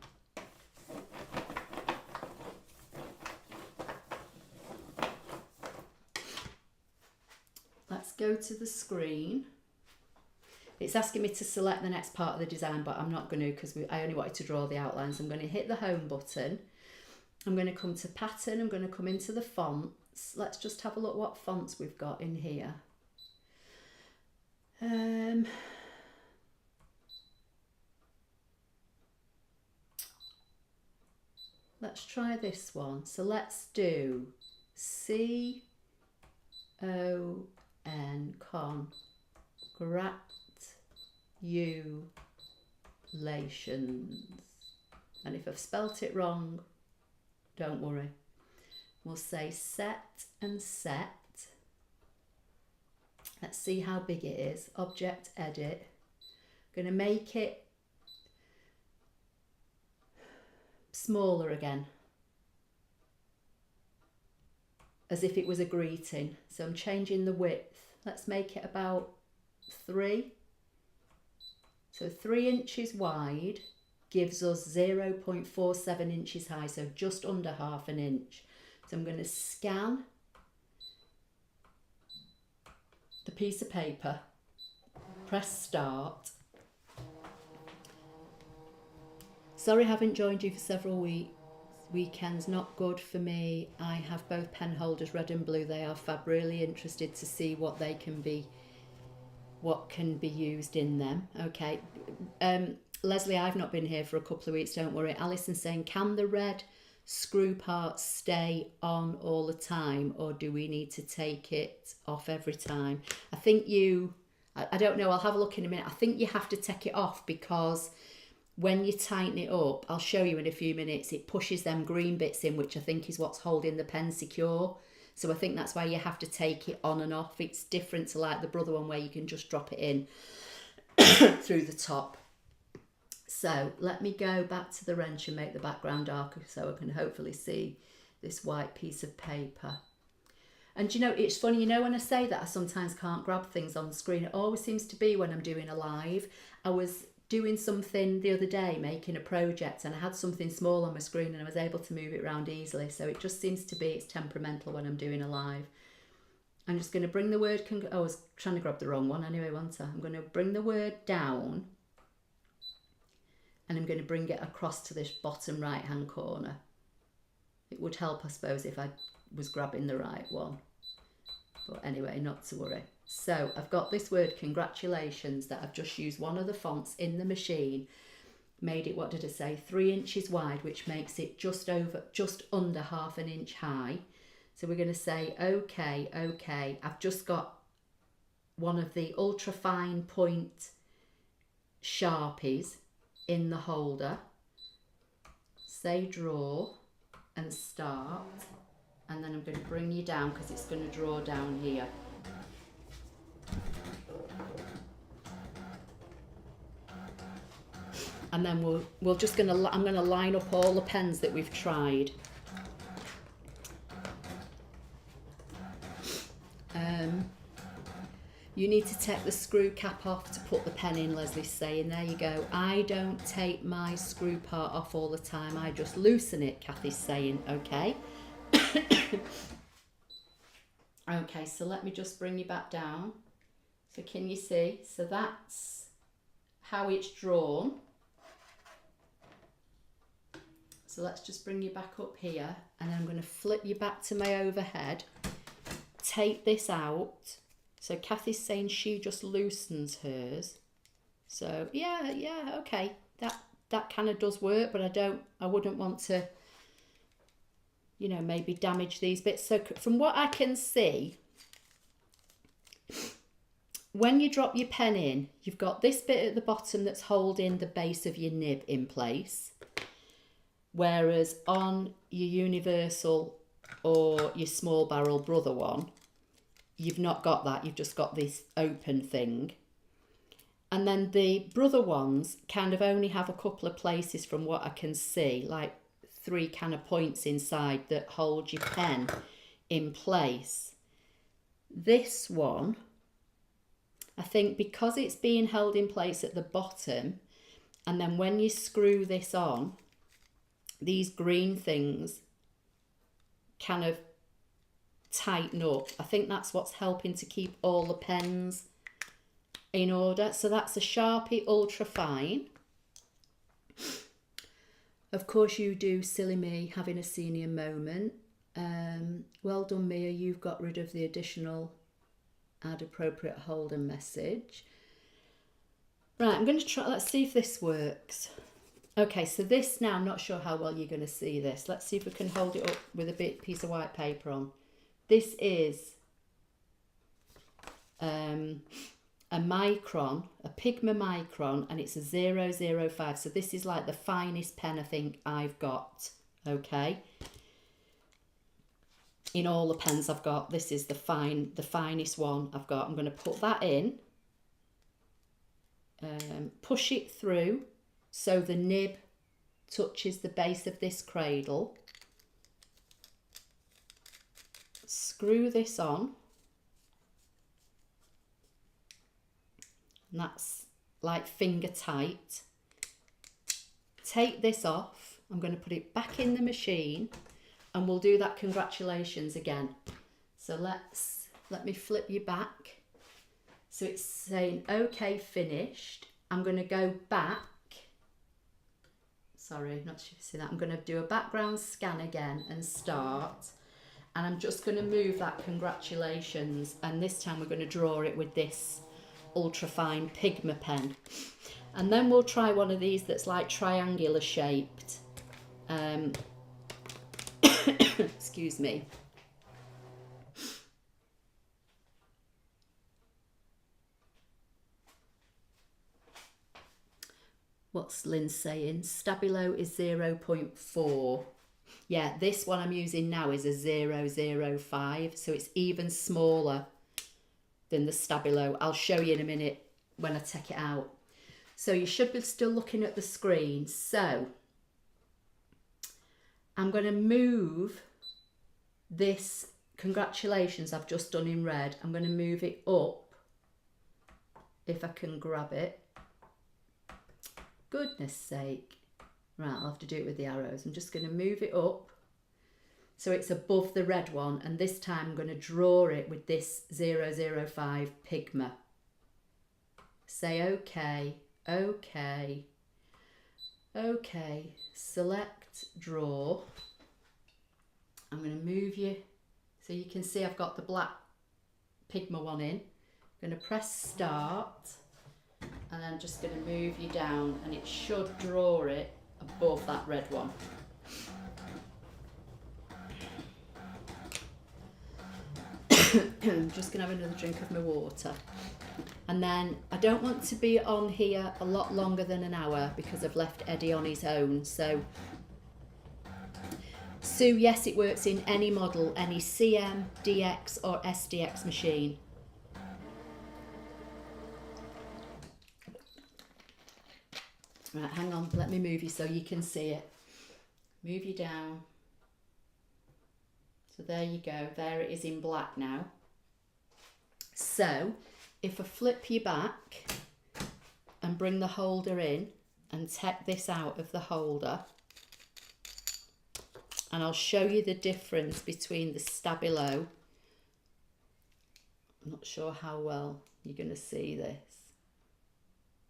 Let's go to the screen. It's asking me to select the next part of the design, but I'm not going to, because I only wanted to draw the outlines. I'm going to hit the home button. I'm going to come to pattern. I'm going to come into the fonts. Let's just have a look what fonts we've got in here. Let's try this one. So let's do C-O-N, congratulations. And if I've spelt it wrong, don't worry. We'll say set and set. Let's see how big it is. Object, edit. I'm going to make it smaller again, as if it was a greeting. So I'm changing the width. Let's make it about 3. So 3 inches wide gives us 0.47 inches high, so just under half an inch. So I'm going to scan the piece of paper, press start. Sorry I haven't joined you for several weekends, not good for me. I have both pen holders, red and blue. They are fab, really interested to see what they can be, what can be used in them. Okay, Leslie, I've not been here for a couple of weeks, don't worry. Alison saying, can the red screw part stay on all the time, or do we need to take it off every time? I think I don't know, I'll have a look in a minute. I think you have to take it off because when you tighten it up, I'll show you in a few minutes, it pushes them green bits in, which I think is what's holding the pen secure. So I think that's why you have to take it on and off. It's different to like the brother one where you can just drop it in through the top. So let me go back to the wrench and make the background darker so I can hopefully see this white piece of paper. And you know, it's funny, you know, when I say that I sometimes can't grab things on the screen, it always seems to be when I'm doing a live. I was doing something the other day, making a project, and I had something small on my screen and I was able to move it around easily. So it just seems to be, it's temperamental when I'm doing a live. I'm just going to bring the word, I was trying to grab the wrong one anyway, wasn't I? I'm going to bring the word down and I'm going to bring it across to this bottom right hand corner. It would help, I suppose, if I was grabbing the right one. But anyway, not to worry. So I've got this word congratulations that I've just used one of the fonts in the machine, made it, what did I say, 3 inches wide, which makes it just under half an inch high. So we're going to say okay, okay. I've just got one of the ultra fine point Sharpies in the holder. Say draw and start, and then I'm going to bring you down because it's going to draw down here. And then I'm going to line up all the pens that we've tried. You need to take the screw cap off to put the pen in, Leslie's saying. There you go. I don't take my screw part off all the time. I just loosen it, Kathy's saying. Okay. Okay, so let me just bring you back down. So can you see? So that's how it's drawn. So let's just bring you back up here, and then I'm going to flip you back to my overhead. Take this out. So Kathy's saying she just loosens hers. So yeah, okay. That kind of does work, but I wouldn't want to, you know, maybe damage these bits. So from what I can see, when you drop your pen in, you've got this bit at the bottom that's holding the base of your nib in place. Whereas on your universal or your small barrel brother one, you've not got that. You've just got this open thing. And then the brother ones kind of only have a couple of places from what I can see, like 3 kind of points inside that hold your pen in place. This one, I think because it's being held in place at the bottom, and then when you screw this on, these green things kind of tighten up. I think that's what's helping to keep all the pens in order. So that's a Sharpie Ultra Fine. Of course you do, silly me, having a senior moment. Well done, Mia, you've got rid of the additional add appropriate holder message. Right, I'm going to try, let's see if this works. Okay, so this now, I'm not sure how well you're going to see this. Let's see if we can hold it up with a piece of white paper on. This is a a micron, a Pigma micron, and it's a 005. So this is like the finest pen I think I've got, okay? In all the pens I've got, this is the finest one I've got. I'm going to put that in, push it through so the nib touches the base of this cradle. Screw this on. And that's like finger tight. Take this off. I'm going to put it back in the machine and we'll do that congratulations again. So let me flip you back. So it's saying okay, finished. I'm going to go back. Sorry, not sure if you see that. I'm going to do a background scan again and start. And I'm just going to move that congratulations, and this time we're going to draw it with this ultrafine Pigma pen. And then we'll try one of these that's like triangular shaped. Excuse me. What's Lynn saying? Stabilo is 0.4. Yeah, this one I'm using now is a 005, so it's even smaller than the Stabilo. I'll show you in a minute when I take it out. So you should be still looking at the screen. So I'm going to move this congratulations I've just done in red. I'm going to move it up if I can grab it. Goodness sake. Right, I'll have to do it with the arrows. I'm just going to move it up so it's above the red one, and this time I'm going to draw it with this 005 Pigma. Say okay, okay, okay, select draw. I'm going to move you so you can see I've got the black Pigma one in. I'm going to press start and I'm just going to move you down, and it should draw it above that red one. I'm just going to have another drink of my water. And then I don't want to be on here a lot longer than an hour because I've left Eddie on his own. So, Sue, yes, it works in any model, any CM, DX or SDX machine. Right, hang on, let me move you so you can see it. Move you down. So there you go, there it is in black now. So if I flip you back and bring the holder in and take this out of the holder, and I'll show you the difference between the Stabilo. I'm not sure how well you're going to see this.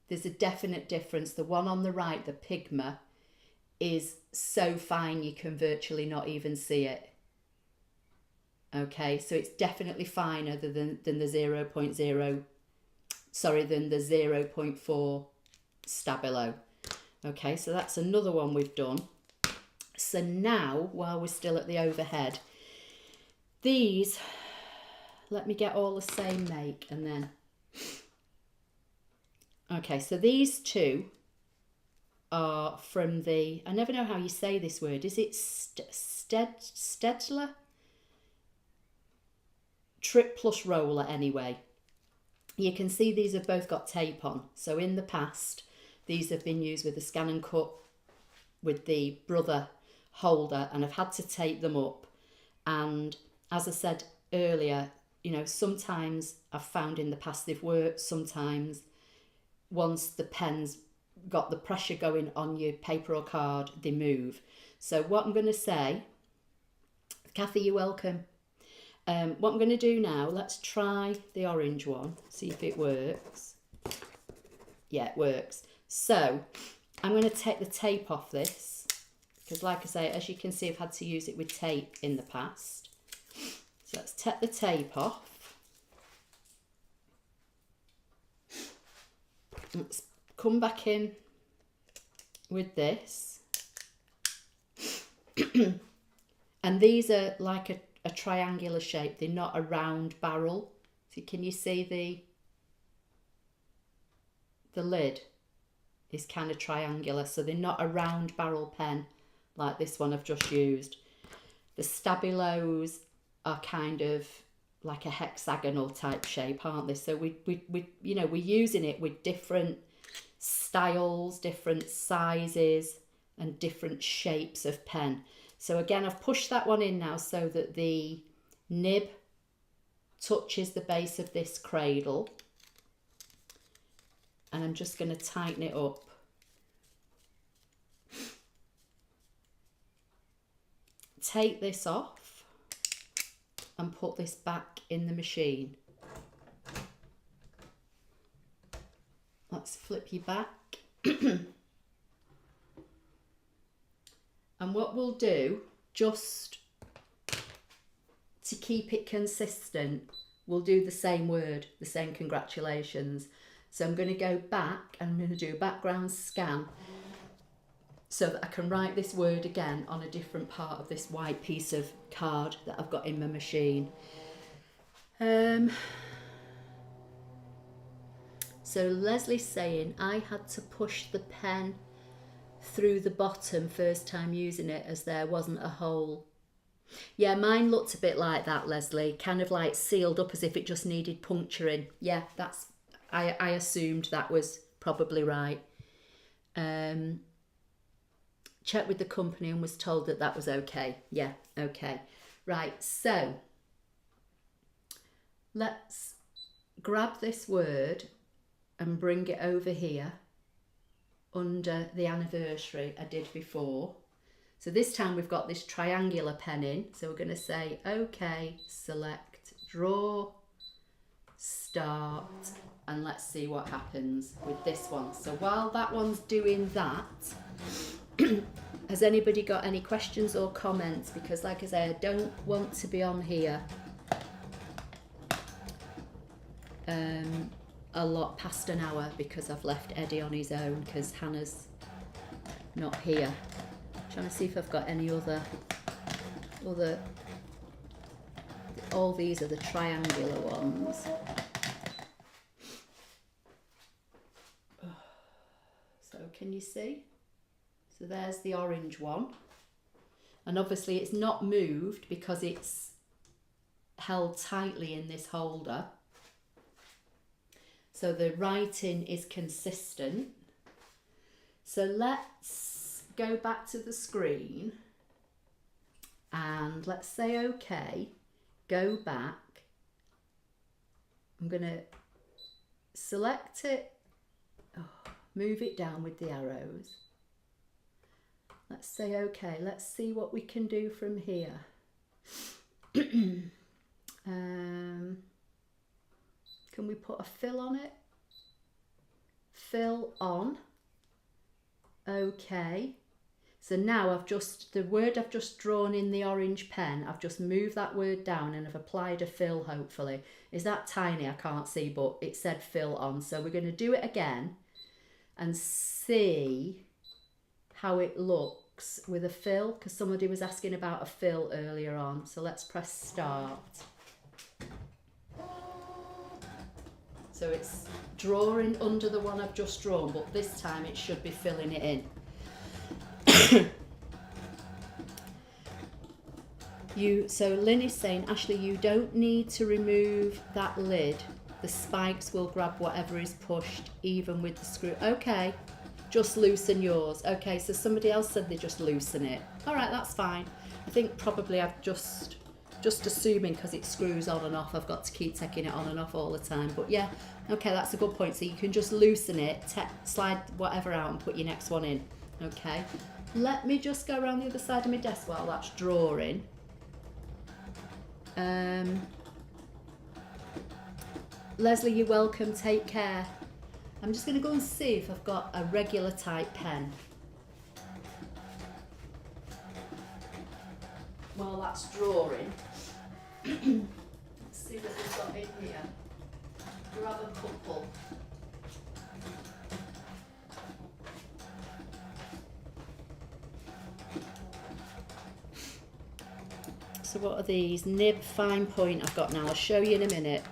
There's a definite difference. The one on the right, the Pigma, is so fine you can virtually not even see it. Okay, so it's definitely finer than the 0.0, sorry, than the 0.4 Stabilo. Okay, so that's another one we've done. So now, while we're still at the overhead, these, let me get all the same make and then... Okay, so these two are from the, I never know how you say this word, is it Stedler? Trip Plus Roller anyway. You can see these have both got tape on. So in the past, these have been used with the ScanNCut with the Brother holder, and I've had to tape them up. And as I said earlier, you know, sometimes I've found in the past they've worked, sometimes once the pen's got the pressure going on your paper or card, they move. So what I'm going to say, Kathy, you're welcome. What I'm going to do now, let's try the orange one, see if it works. Yeah, it works. So I'm going to take the tape off this, because like I say, as you can see, I've had to use it with tape in the past. So let's take the tape off. Let's come back in with this. And these are like a triangular shape. They're not a round barrel. So can you see the lid is kind of triangular, so they're not a round barrel pen like this one I've just used. The Stabilos are kind of like a hexagonal type shape, aren't they? So we you know, we're using it with different styles, different sizes and different shapes of pen. So again, I've pushed that one in now so that the nib touches the base of this cradle, and I'm just going to tighten it up. Take this off and put this back in the machine. Let's flip you back. And what we'll do, just to keep it consistent, we'll do the same word, the same congratulations. So I'm going to go back and I'm going to do a background scan so that I can write this word again on a different part of this white piece of card that I've got in my machine. So Leslie's saying I had to push the pen through the bottom first time using it as there wasn't a hole. Yeah, mine looked a bit like that, Leslie, kind of like sealed up as if it just needed puncturing. Yeah, that's, I assumed that was probably right. Checked with the company and was told that that was okay. Yeah, okay. Right, so let's grab this word and bring it over here under the anniversary I did before. So this time we've got this triangular pen in. So we're going to say, okay, select, draw, start, and let's see what happens with this one. So while that one's doing that, has anybody got any questions or comments? Because like I say, I don't want to be on here a lot past an hour because I've left Eddie on his own because Hannah's not here. I'm trying to see if I've got any other, all these are the triangular ones. So can you see? So there's the orange one. And obviously it's not moved because it's held tightly in this holder. So the writing is consistent. So let's go back to the screen and let's say okay, go back. I'm going to select it, move it down with the arrows. Let's say okay, let's see what we can do from here. Can we put a fill on it? Fill on. Okay. So now I've just, the word I've just drawn in the orange pen, I've just moved that word down and I've applied a fill hopefully. Is that tiny? I can't see, but it said fill on. So we're going to do it again and see how it looks with a fill, because somebody was asking about a fill earlier on. So let's press start. So it's drawing under the one I've just drawn, but this time it should be filling it in. So Lynn is saying, Ashley, you don't need to remove that lid. The spikes will grab whatever is pushed, even with the screw. Okay, just loosen yours. Okay, so somebody else said they just loosen it. All right, that's fine. I think probably I've just assuming because it screws on and off, I've got to keep taking it on and off all the time. But yeah, okay, that's a good point. So you can just loosen it, slide whatever out and put your next one in. Okay, let me just go around the other side of my desk while that's drawing. Leslie, you're welcome, take care. I'm just going to go and see if I've got a regular type pen. While that's drawing, let's see what we've got in here. Grab a couple. So what are these? Nib fine point I've got now. I'll show you in a minute.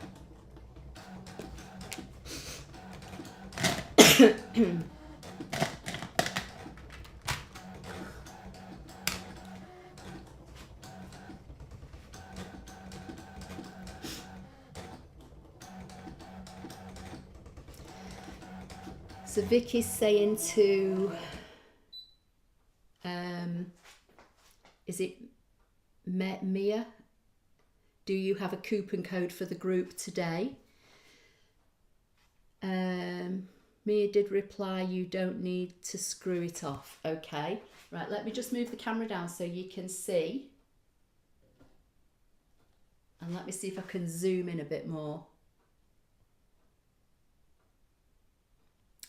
So Vicky's saying to, is it Mia? Do you have a coupon code for the group today? Mia did reply, you don't need to screw it off. Okay, right, let me just move the camera down so you can see. And let me see if I can zoom in a bit more.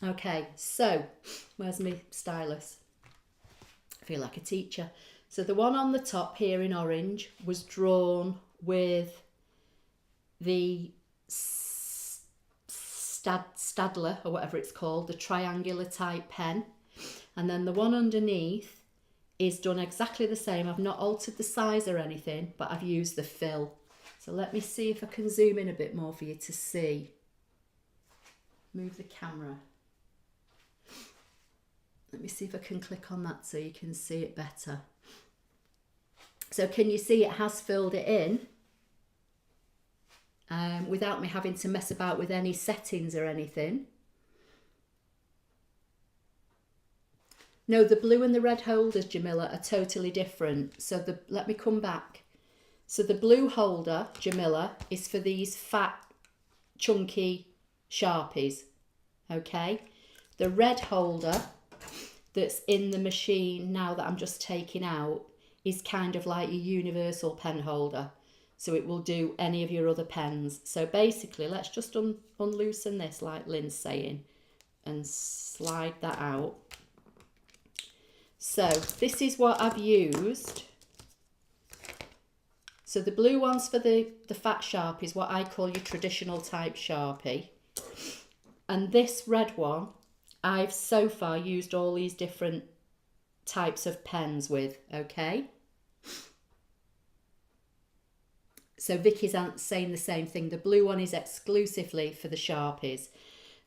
Okay, so where's my stylus? I feel like a teacher. So the one on the top here in orange was drawn with the Stadler, or whatever it's called, the triangular type pen. And then the one underneath is done exactly the same. I've not altered the size or anything, but I've used the fill. So let me see if I can zoom in a bit more for you to see. Move the camera. Let me see if I can click on that so you can see it better. So can you see it has filled it in without me having to mess about with any settings or anything? No, the blue and the red holders, Jamila, are totally different. So let me come back. So the blue holder, Jamila, is for these fat, chunky Sharpies, okay? The red holder that's in the machine now that I'm just taking out is kind of like a universal pen holder. So it will do any of your other pens. So basically, let's just unloosen this like Lynn's saying and slide that out. So this is what I've used. So the blue one's for the fat Sharpie is what I call your traditional type Sharpie. And this red one, I've so far used all these different types of pens with, okay? So Vicky's saying the same thing. The blue one is exclusively for the Sharpies.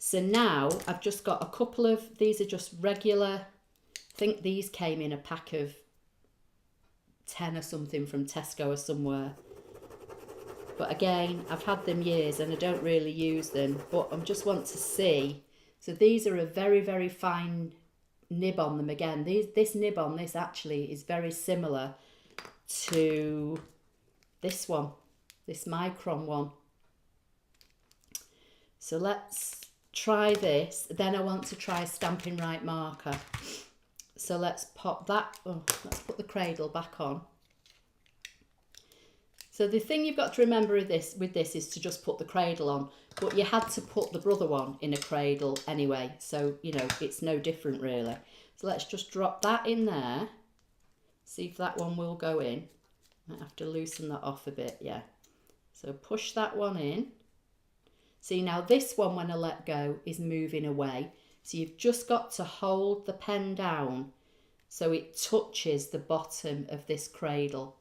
So now I've just got a couple of, these are just regular, I think these came in a pack of 10 or something from Tesco or somewhere. But again, I've had them years and I don't really use them, but I just want to see. So these are a very, very fine nib on them again. This nib on this actually is very similar to this one, this micron one. So let's try this. Then I want to try Stampin' Right marker. So let's pop that, let's put the cradle back on. So the thing you've got to remember with this is to just put the cradle on, but you had to put the brother one in a cradle anyway. So, you know, it's no different really. So let's just drop that in there. See if that one will go in. Might have to loosen that off a bit, yeah. So push that one in. See now this one when I let go is moving away. So you've just got to hold the pen down so it touches the bottom of this cradle.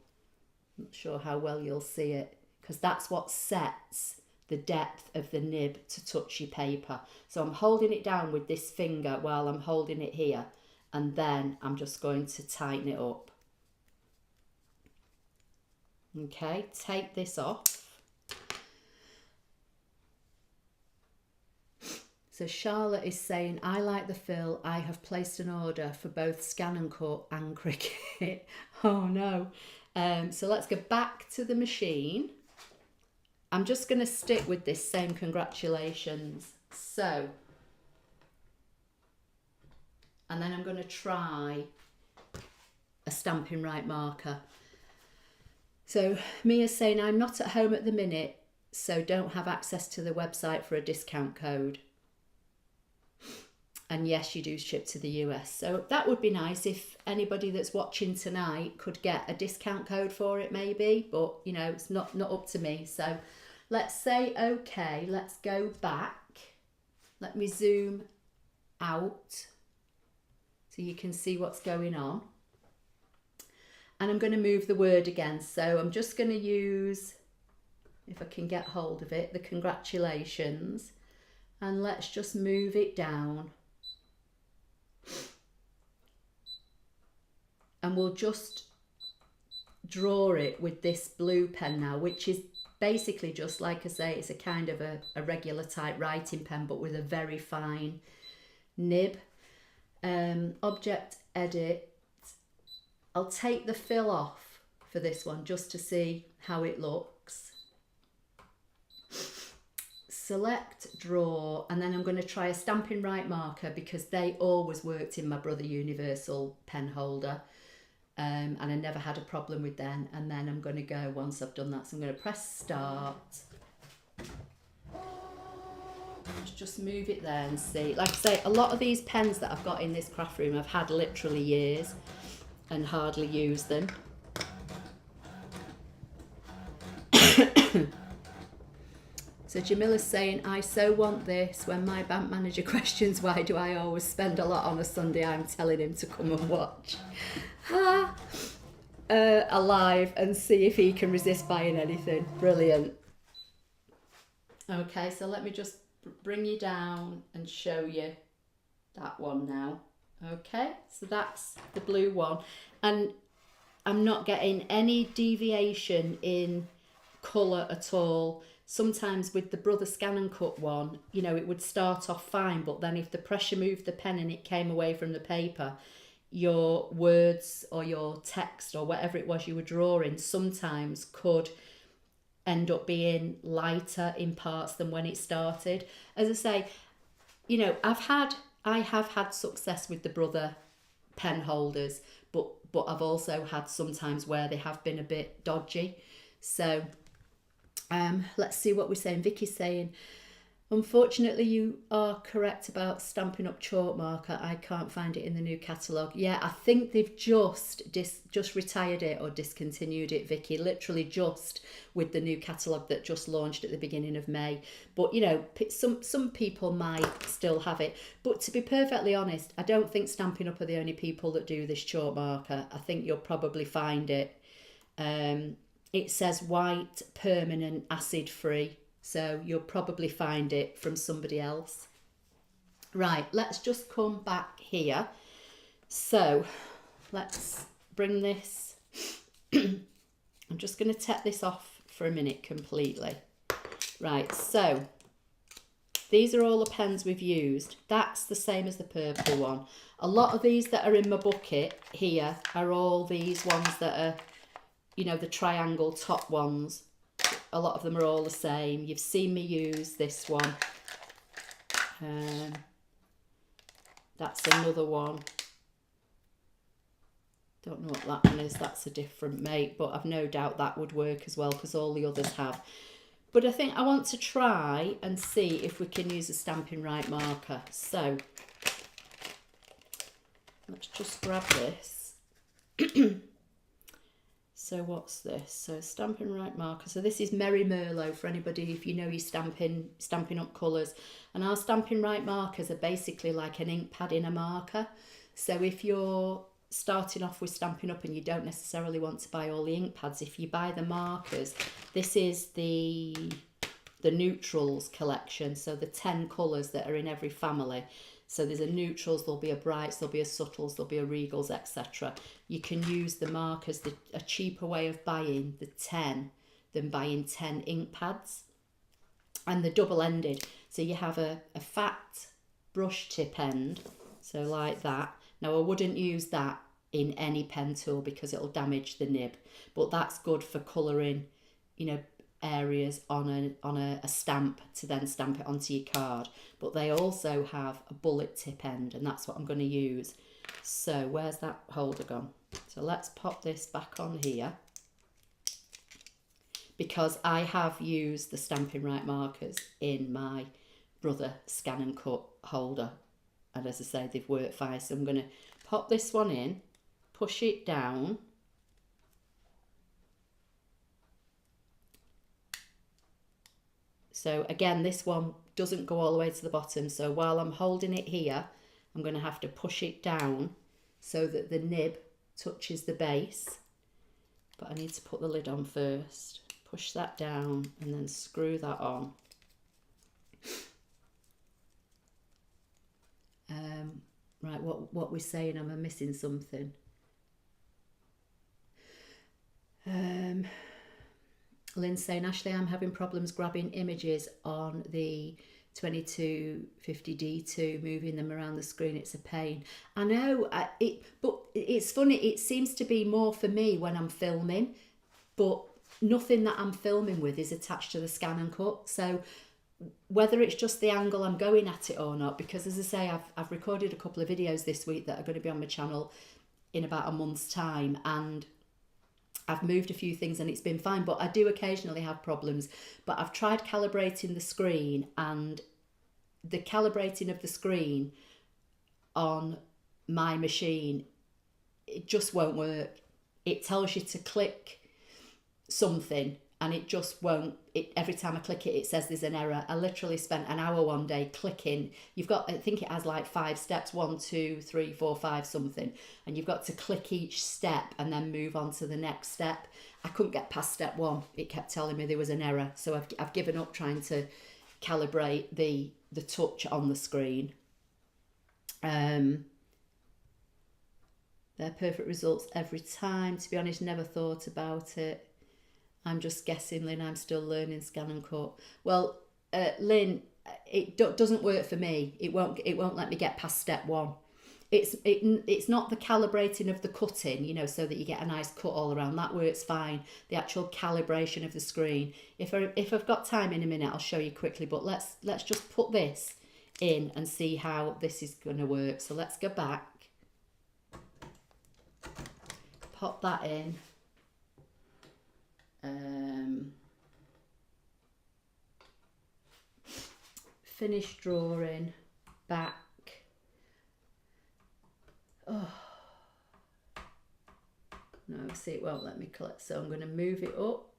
I'm not sure how well you'll see it because that's what sets the depth of the nib to touch your paper. So I'm holding it down with this finger while I'm holding it here, and then I'm just going to tighten it up. Okay, take this off. So Charlotte is saying, I like the fill. I have placed an order for both ScanNCut and Cricut. Oh no. So let's go back to the machine. I'm just going to stick with this same congratulations. So, and then I'm going to try a Stampin' Right marker. So Mia's saying, I'm not at home at the minute, so don't have access to the website for a discount code. And yes, you do ship to the US. So that would be nice if anybody that's watching tonight could get a discount code for it maybe. But, you know, it's not up to me. So let's say, okay, let's go back. Let me zoom out so you can see what's going on. And I'm going to move the word again. So I'm just going to use, if I can get hold of it, the congratulations. And let's just move it down. And we'll just draw it with this blue pen now, which is basically just like I say, it's a kind of a regular type writing pen, but with a very fine nib. Object edit. I'll take the fill off for this one just to see how it looks. Select draw, and then I'm going to try a Stampin' Right marker because they always worked in my Brother Universal pen holder, and I never had a problem with them. And then I'm going to go, once I've done that, so I'm going to press start. Just move it there and see. Like I say, a lot of these pens that I've got in this craft room I've had literally years and hardly use them. So Jamila's saying, I so want this. When my bank manager questions why do I always spend a lot on a Sunday, I'm telling him to come and watch alive and see if he can resist buying anything. Brilliant. Okay, so let me just bring you down and show you that one now. Okay, so that's the blue one, and I'm not getting any deviation in colour at all. Sometimes with the Brother ScanNCut one, you know, it would start off fine, but then if the pressure moved the pen and it came away from the paper, your words or your text or whatever it was you were drawing sometimes could end up being lighter in parts than when it started. As I say, you know, I have had success with the Brother pen holders, but I've also had sometimes where they have been a bit dodgy. So let's see what we're saying. Vicky's saying, unfortunately you are correct about Stampin' Up chalk marker. I can't find it in the new catalogue. Yeah, I think they've just retired it or discontinued it, Vicky, literally just with the new catalogue that just launched at the beginning of May. But you know, some people might still have it. But to be perfectly honest, I don't think Stampin' Up are the only people that do this chalk marker. I think you'll probably find it. It says white, permanent, acid free. So you'll probably find it from somebody else. Right, let's just come back here. So let's bring this. I'm just going to take this off for a minute completely. Right, so these are all the pens we've used. That's the same as the purple one. A lot of these that are in my bucket here are all these ones that are, you know, the triangle top ones. A lot of them are all the same. You've seen me use this one. That's another one. Don't know what that one is. That's a different make, but I've no doubt that would work as well because all the others have. But I think I want to try and see if we can use a Stampin' Right marker. So let's just grab this. So what's this? So Stampin' Right marker. So this is Merry Merlot for anybody if you know your Stampin' Up colours. And our Stampin' Right markers are basically like an ink pad in a marker. So if you're starting off with Stampin' Up and you don't necessarily want to buy all the ink pads, if you buy the markers, this is the neutrals collection. So the 10 colours that are in every family. So there's a neutrals, there'll be a brights, there'll be a subtles, there'll be a regals, etc. You can use the markers, a cheaper way of buying the 10 than buying 10 ink pads. And they're double-ended. So you have a fat brush tip end, so like that. Now I wouldn't use that in any pen tool because it'll damage the nib. But that's good for colouring, you know, areas on a stamp to then stamp it onto your card. But they also have a bullet tip end, and that's what I'm going to use. So where's that holder gone? So let's pop this back on here because I have used the Stampin' Right markers in my Brother ScanNCut holder, and as I say, they've worked fine. So I'm going to pop this one in, push it down. So again, this one doesn't go all the way to the bottom. So while I'm holding it here, I'm going to have to push it down so that the nib touches the base. But I need to put the lid on first. Push that down and then screw that on. Right, what we're saying, am I missing something? Lynn's saying, Ashley, I'm having problems grabbing images on the 2250D2, moving them around the screen, it's a pain. I know, but it's funny, it seems to be more for me when I'm filming, but nothing that I'm filming with is attached to the ScanNCut. So whether it's just the angle I'm going at it or not, because as I say, I've recorded a couple of videos this week that are going to be on my channel in about a month's time, and I've moved a few things and it's been fine, but I do occasionally have problems. But I've tried calibrating the screen, and the calibrating of the screen on my machine, it just won't work. It tells you to click something and it just won't. Every time I click it, it says there's an error. I literally spent an hour one day clicking. You've got, I think it has like 5 steps, 1, 2, 3, 4, 5 something, and you've got to click each step and then move on to the next step. I couldn't get past step 1. It kept telling me there was an error, so I've given up trying to calibrate the touch on the screen. They're perfect results every time. To be honest, never thought about it. I'm just guessing, Lynn. I'm still learning ScanNCut. Well, Lynn, it doesn't work for me. It won't let me get past step 1. It's not the calibrating of the cutting, you know, so that you get a nice cut all around. That works fine. The actual calibration of the screen. If I've got time in a minute, I'll show you quickly. But let's just put this in and see how this is going to work. So let's go back. Pop that in. Finish drawing, back. Oh no, see, it won't let me collect, so I'm going to move it up.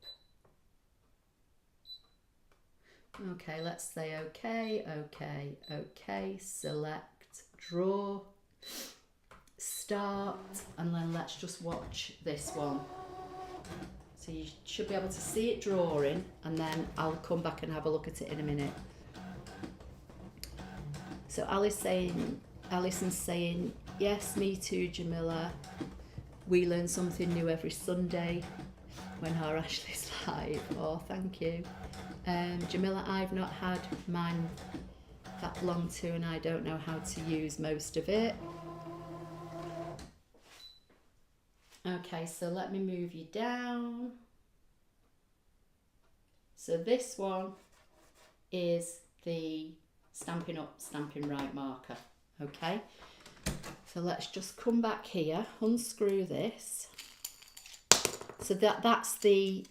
Okay, let's say okay, select, draw, start, and then let's just watch this one. So you should be able to see it drawing, and then I'll come back and have a look at it in a minute. So Alison's saying, yes, me too, Jamila. We learn something new every Sunday when our Ashley's live. Oh, thank you. Jamila, I've not had mine that long too, and I don't know how to use most of it. Okay, so let me move you down. So this one is the Stampin' Up, Stampin' Right marker. Okay, so let's just come back here, unscrew this. So that's the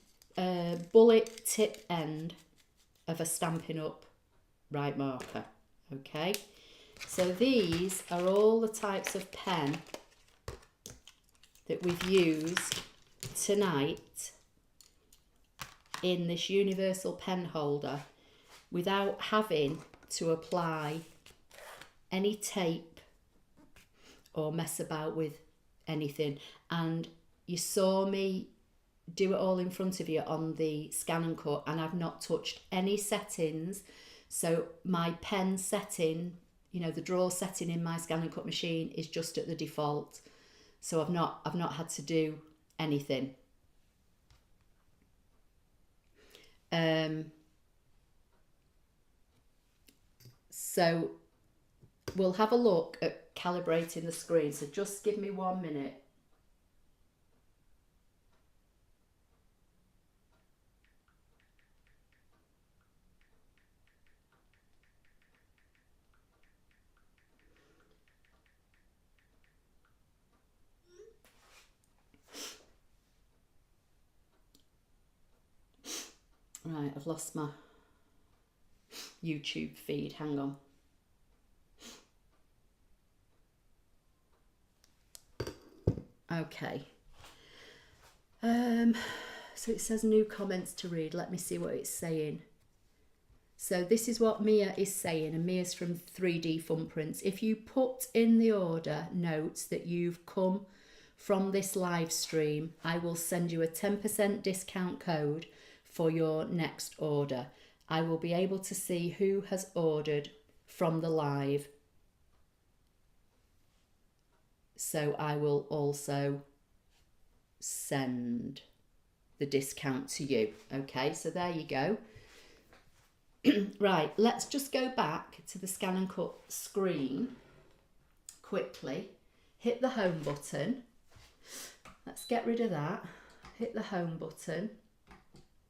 bullet tip end of a Stampin' Up Right marker. Okay, so these are all the types of pen that we've used tonight in this universal pen holder without having to apply any tape or mess about with anything. And you saw me do it all in front of you on the ScanNCut, and I've not touched any settings. So my pen setting, you know, the draw setting in my ScanNCut machine is just at the default. So I've not had to do anything. So we'll have a look at calibrating the screen. So just give me 1 minute. Right, I've lost my YouTube feed. Hang on. Okay. So it says new comments to read. Let me see what it's saying. So this is what Mia is saying, and Mia's from 3D Fun Printz. If you put in the order notes that you've come from this live stream, I will send you a 10% discount code for your next order. I will be able to see who has ordered from the live. So I will also send the discount to you. Okay, so there you go. Right, let's just go back to the ScanNCut screen quickly. Hit the home button. Let's get rid of that. Hit the home button.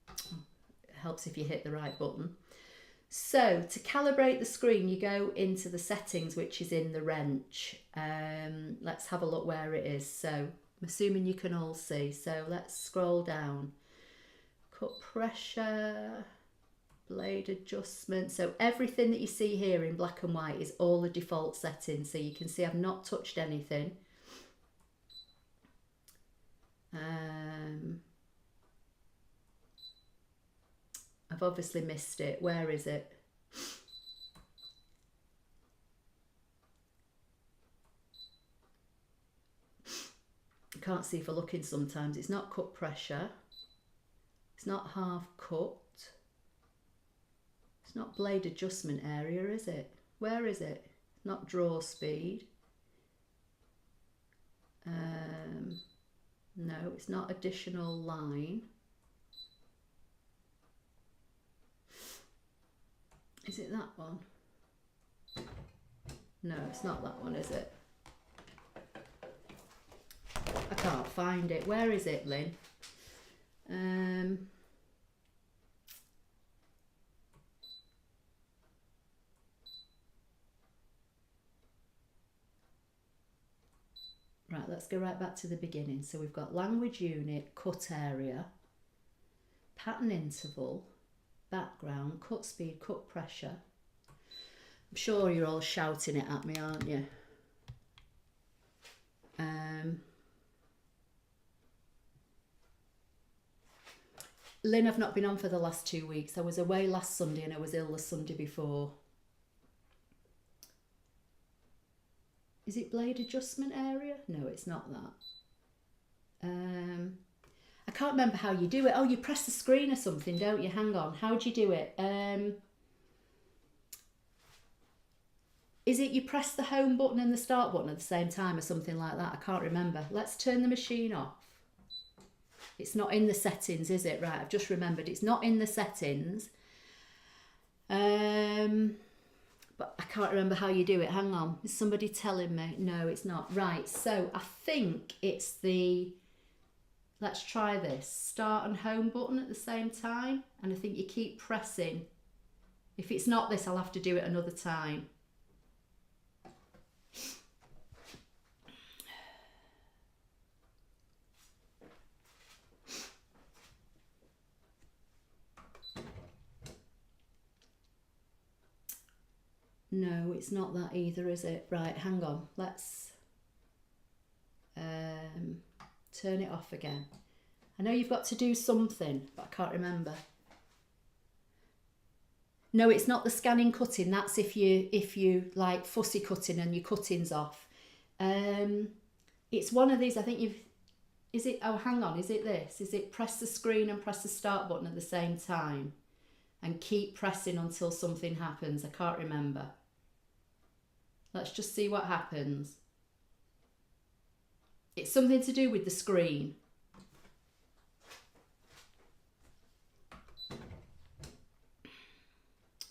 It helps if you hit the right button. So to calibrate the screen, you go into the settings, which is in the wrench. Let's have a look where it is. So I'm assuming you can all see. So let's scroll down. Cut pressure, blade adjustment. So everything that you see here in black and white is all the default settings. So you can see I've not touched anything. I've obviously missed it. Where is it? I can't see for looking sometimes. It's not cut pressure. It's not half cut. It's not blade adjustment area, is it? Where is it? It's not draw speed. No, it's not additional line. Is it that one? No, it's not that one, is it? I can't find it. Where is it, Lynn? Right, let's go right back to the beginning. So we've got language unit, cut area, pattern interval, background, cut speed, cut pressure. I'm sure you're all shouting it at me, aren't you? Lynn, I've not been on for the last 2 weeks. I was away last Sunday and I was ill the Sunday before. Is it blade adjustment area? No, it's not that. I can't remember how you do it. Oh, you press the screen or something, don't you? Hang on. How do you do it? Is it you press the home button and the start button at the same time or something like that? I can't remember. Let's turn the machine off. It's not in the settings, is it? Right, I've just remembered. It's not in the settings. But I can't remember how you do it. Hang on. Is somebody telling me? No, it's not. Right, so I think it's the... Let's try this. Start and home button at the same time. And I think you keep pressing. If it's not this, I'll have to do it another time. No, it's not that either, is it? Right, hang on. Let's turn it off again. I know you've got to do something, but I can't remember. No, it's not the scanning cutting. That's if you like fussy cutting and your cutting's off. It's one of these. I think you've. Is it? Oh, hang on. Is it this? Is it press the screen and press the start button at the same time, and keep pressing until something happens? I can't remember. Let's just see what happens. It's something to do with the screen.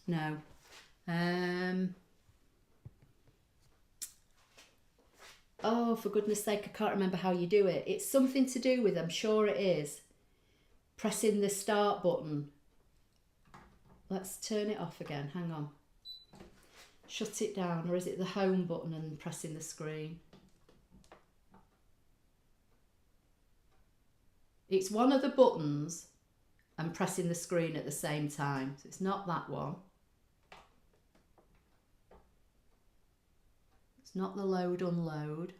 No. Oh, for goodness sake, I can't remember how you do it. It's something to do with, I'm sure it is, pressing the start button. Let's turn it off again. Hang on. Shut it down, or is it the home button and pressing the screen? It's one of the buttons and pressing the screen at the same time. So it's not that one. It's not the load unload.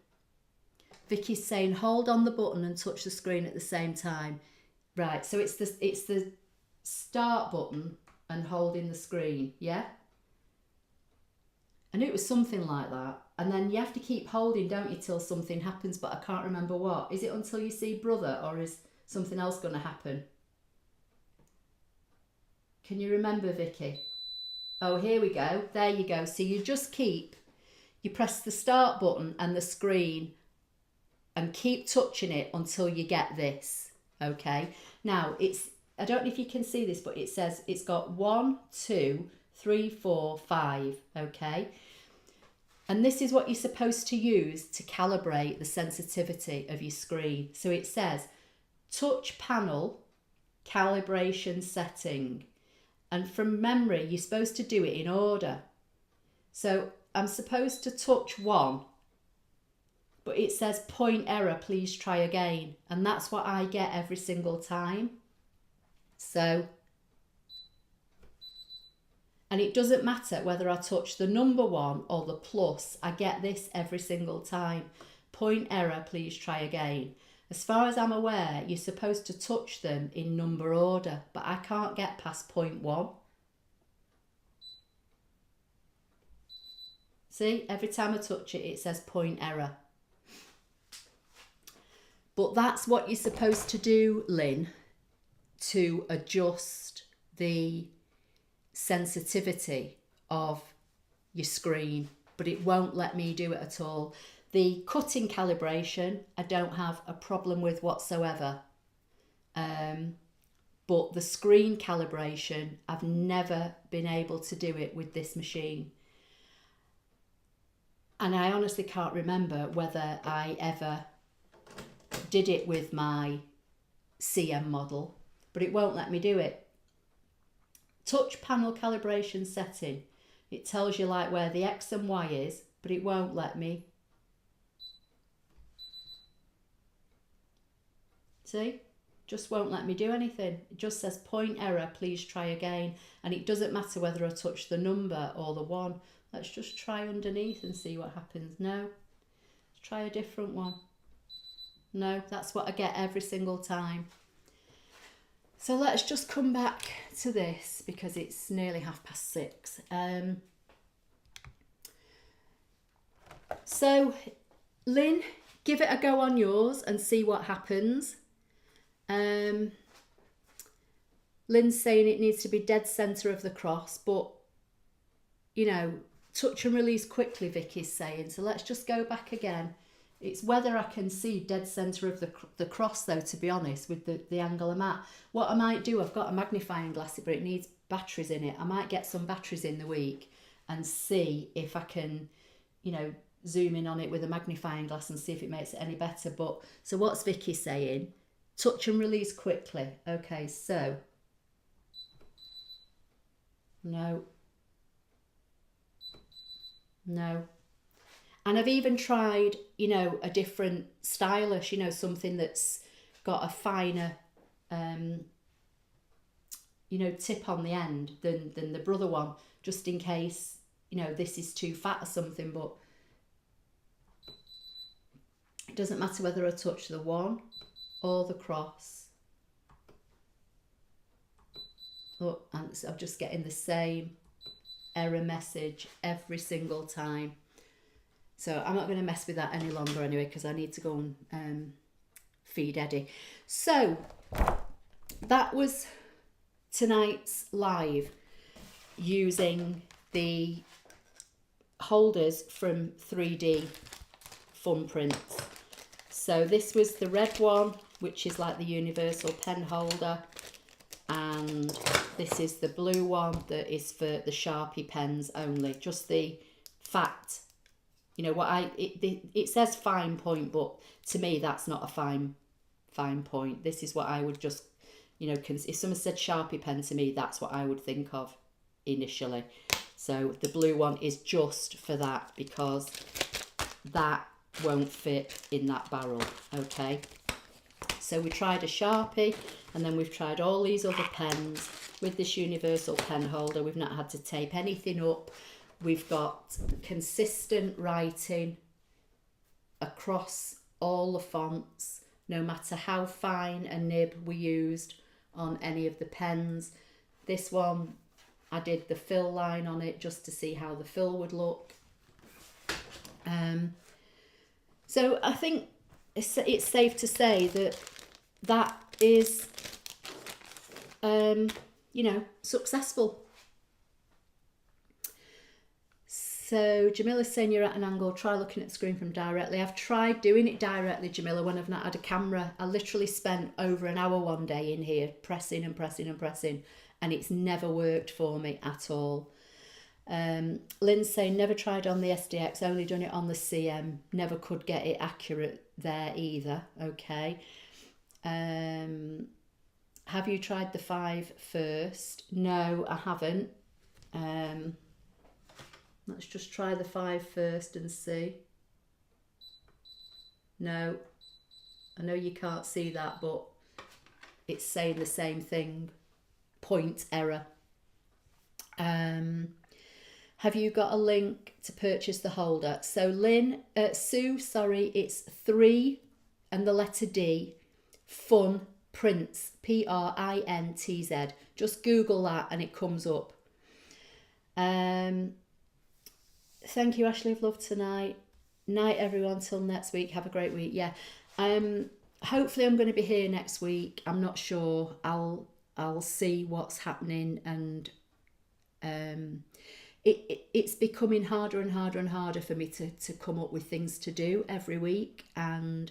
Vicky's saying hold on the button and touch the screen at the same time. Right, so it's the start button and holding the screen, yeah? I knew it was something like that. And then you have to keep holding, don't you, till something happens, but I can't remember what. Is it until you see brother, or is something else going to happen? Can you remember, Vicky? Oh, here we go. There you go. So you just you press the start button and the screen and keep touching it until you get this. Okay. Now it's I don't know if you can see this, but it says it's got 1, 2, 3, 4, 5, okay? And this is what you're supposed to use to calibrate the sensitivity of your screen. So it says touch panel calibration setting. And from memory, you're supposed to do it in order. So I'm supposed to touch 1, but it says point error, please try again. And that's what I get every single time. So, and it doesn't matter whether I touch the number 1 or the plus, I get this every single time. Point error, please try again. As far as I'm aware, you're supposed to touch them in number order, but I can't get past point 1. See, every time I touch it, it says point error. But that's what you're supposed to do, Lynn, to adjust the sensitivity of your screen, but it won't let me do it at all. The cutting calibration, I don't have a problem with whatsoever. But the screen calibration, I've never been able to do it with this machine. And I honestly can't remember whether I ever did it with my CM model, but it won't let me do it. Touch panel calibration setting. It tells you like where the X and Y is, but it won't let me. See? Just won't let me do anything. It just says point error, please try again. And it doesn't matter whether I touch the number or the 1. Let's just try underneath and see what happens. No. Let's try a different one. No, that's what I get every single time. So let's just come back to this because it's nearly 6:30. So, Lynn, give it a go on yours and see what happens. Lynn's saying it needs to be dead centre of the cross, but, you know, touch and release quickly, Vicky's saying. So let's just go back again. It's whether I can see dead centre of the cross, though, to be honest, with the angle I'm at. What I might do, I've got a magnifying glass, but it needs batteries in it. I might get some batteries in the week and see if I can, you know, zoom in on it with a magnifying glass and see if it makes it any better. But so what's Vicky saying? Touch and release quickly. Okay, so no. And I've even tried, you know, a different stylus, you know, something that's got a finer, you know, tip on the end than the brother one, just in case, you know, this is too fat or something. But it doesn't matter whether I touch the 1 or the cross. Oh, and I'm just getting the same error message every single time. So I'm not going to mess with that any longer anyway, because I need to go and feed Eddie. So that was tonight's live using the holders from 3D Fun Printz. So this was the red one, which is like the universal pen holder. And this is the blue one that is for the Sharpie pens only, just the fat. You know what it says fine point, but to me that's not a fine point. This is what I would just, you know, if someone said Sharpie pen to me, that's what I would think of initially. So the blue one is just for that, because that won't fit in that barrel. Okay, so we tried a Sharpie, and then we've tried all these other pens with this universal pen holder. We've not had to tape anything up. We've got consistent writing across all the fonts, no matter how fine a nib we used on any of the pens. This one, I did the fill line on it just to see how the fill would look. So I think it's safe to say that is, you know, successful. So Jamila's saying you're at an angle, try looking at the screen from directly. I've tried doing it directly, Jamila, when I've not had a camera. I literally spent over an hour one day in here pressing and pressing and pressing, and it's never worked for me at all. Lynn's saying never tried on the SDX, only done it on the CM, never could get it accurate there either. Okay. Have you tried the 5 first? No, I haven't. Let's just try the 5 first and see. No, I know you can't see that, but it's saying the same thing. Point error. Have you got a link to purchase the holder? So Sue, sorry, it's 3 and the letter D, Fun Printz, Printz. Just Google that and it comes up. Thank you, Ashley of Love tonight. Night, everyone, till next week. Have a great week. Yeah. Hopefully I'm going to be here next week. I'm not sure. I'll see what's happening, and it's becoming harder and harder and harder for me to come up with things to do every week, and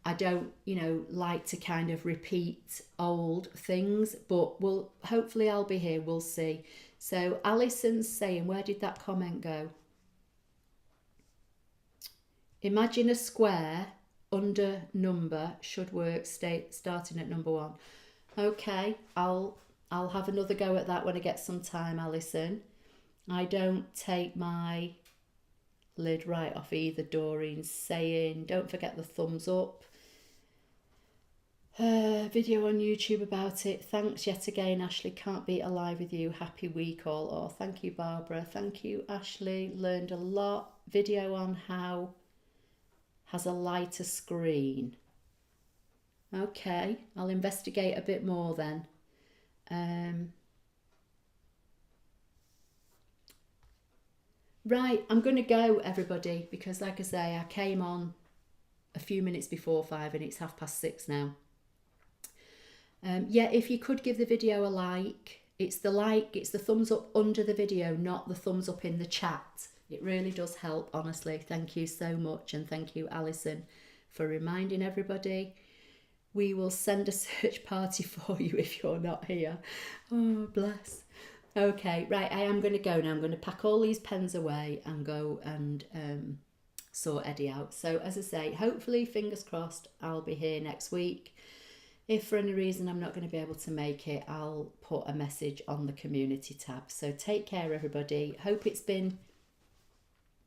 I don't, like to kind of repeat old things, but hopefully I'll be here. We'll see. So Alison's saying, where did that comment go? Imagine a square under number should work starting at number 1. Okay, I'll have another go at that when I get some time, Alison. I don't take my lid right off either. Doreen's saying, don't forget the thumbs up. Video on YouTube about it. Thanks yet again, Ashley. Can't beat alive with you. Happy week all. Oh, thank you, Barbara. Thank you, Ashley. Learned a lot. Video on how has a lighter screen. Okay, I'll investigate a bit more then. Right, I'm going to go, everybody, because like I say, I came on a few minutes before 5 and it's 6:30 now. Yeah, if you could give the video a like, it's the thumbs up under the video, not the thumbs up in the chat. It really does help, honestly. Thank you so much, and thank you, Alison, for reminding everybody. We will send a search party for you if you're not here. Oh, bless. Okay, right, I am going to go now. I'm going to pack all these pens away and go and sort Eddie out. So as I say, hopefully, fingers crossed, I'll be here next week. If for any reason I'm not going to be able to make it, I'll put a message on the community tab. So take care, everybody. Hope it's been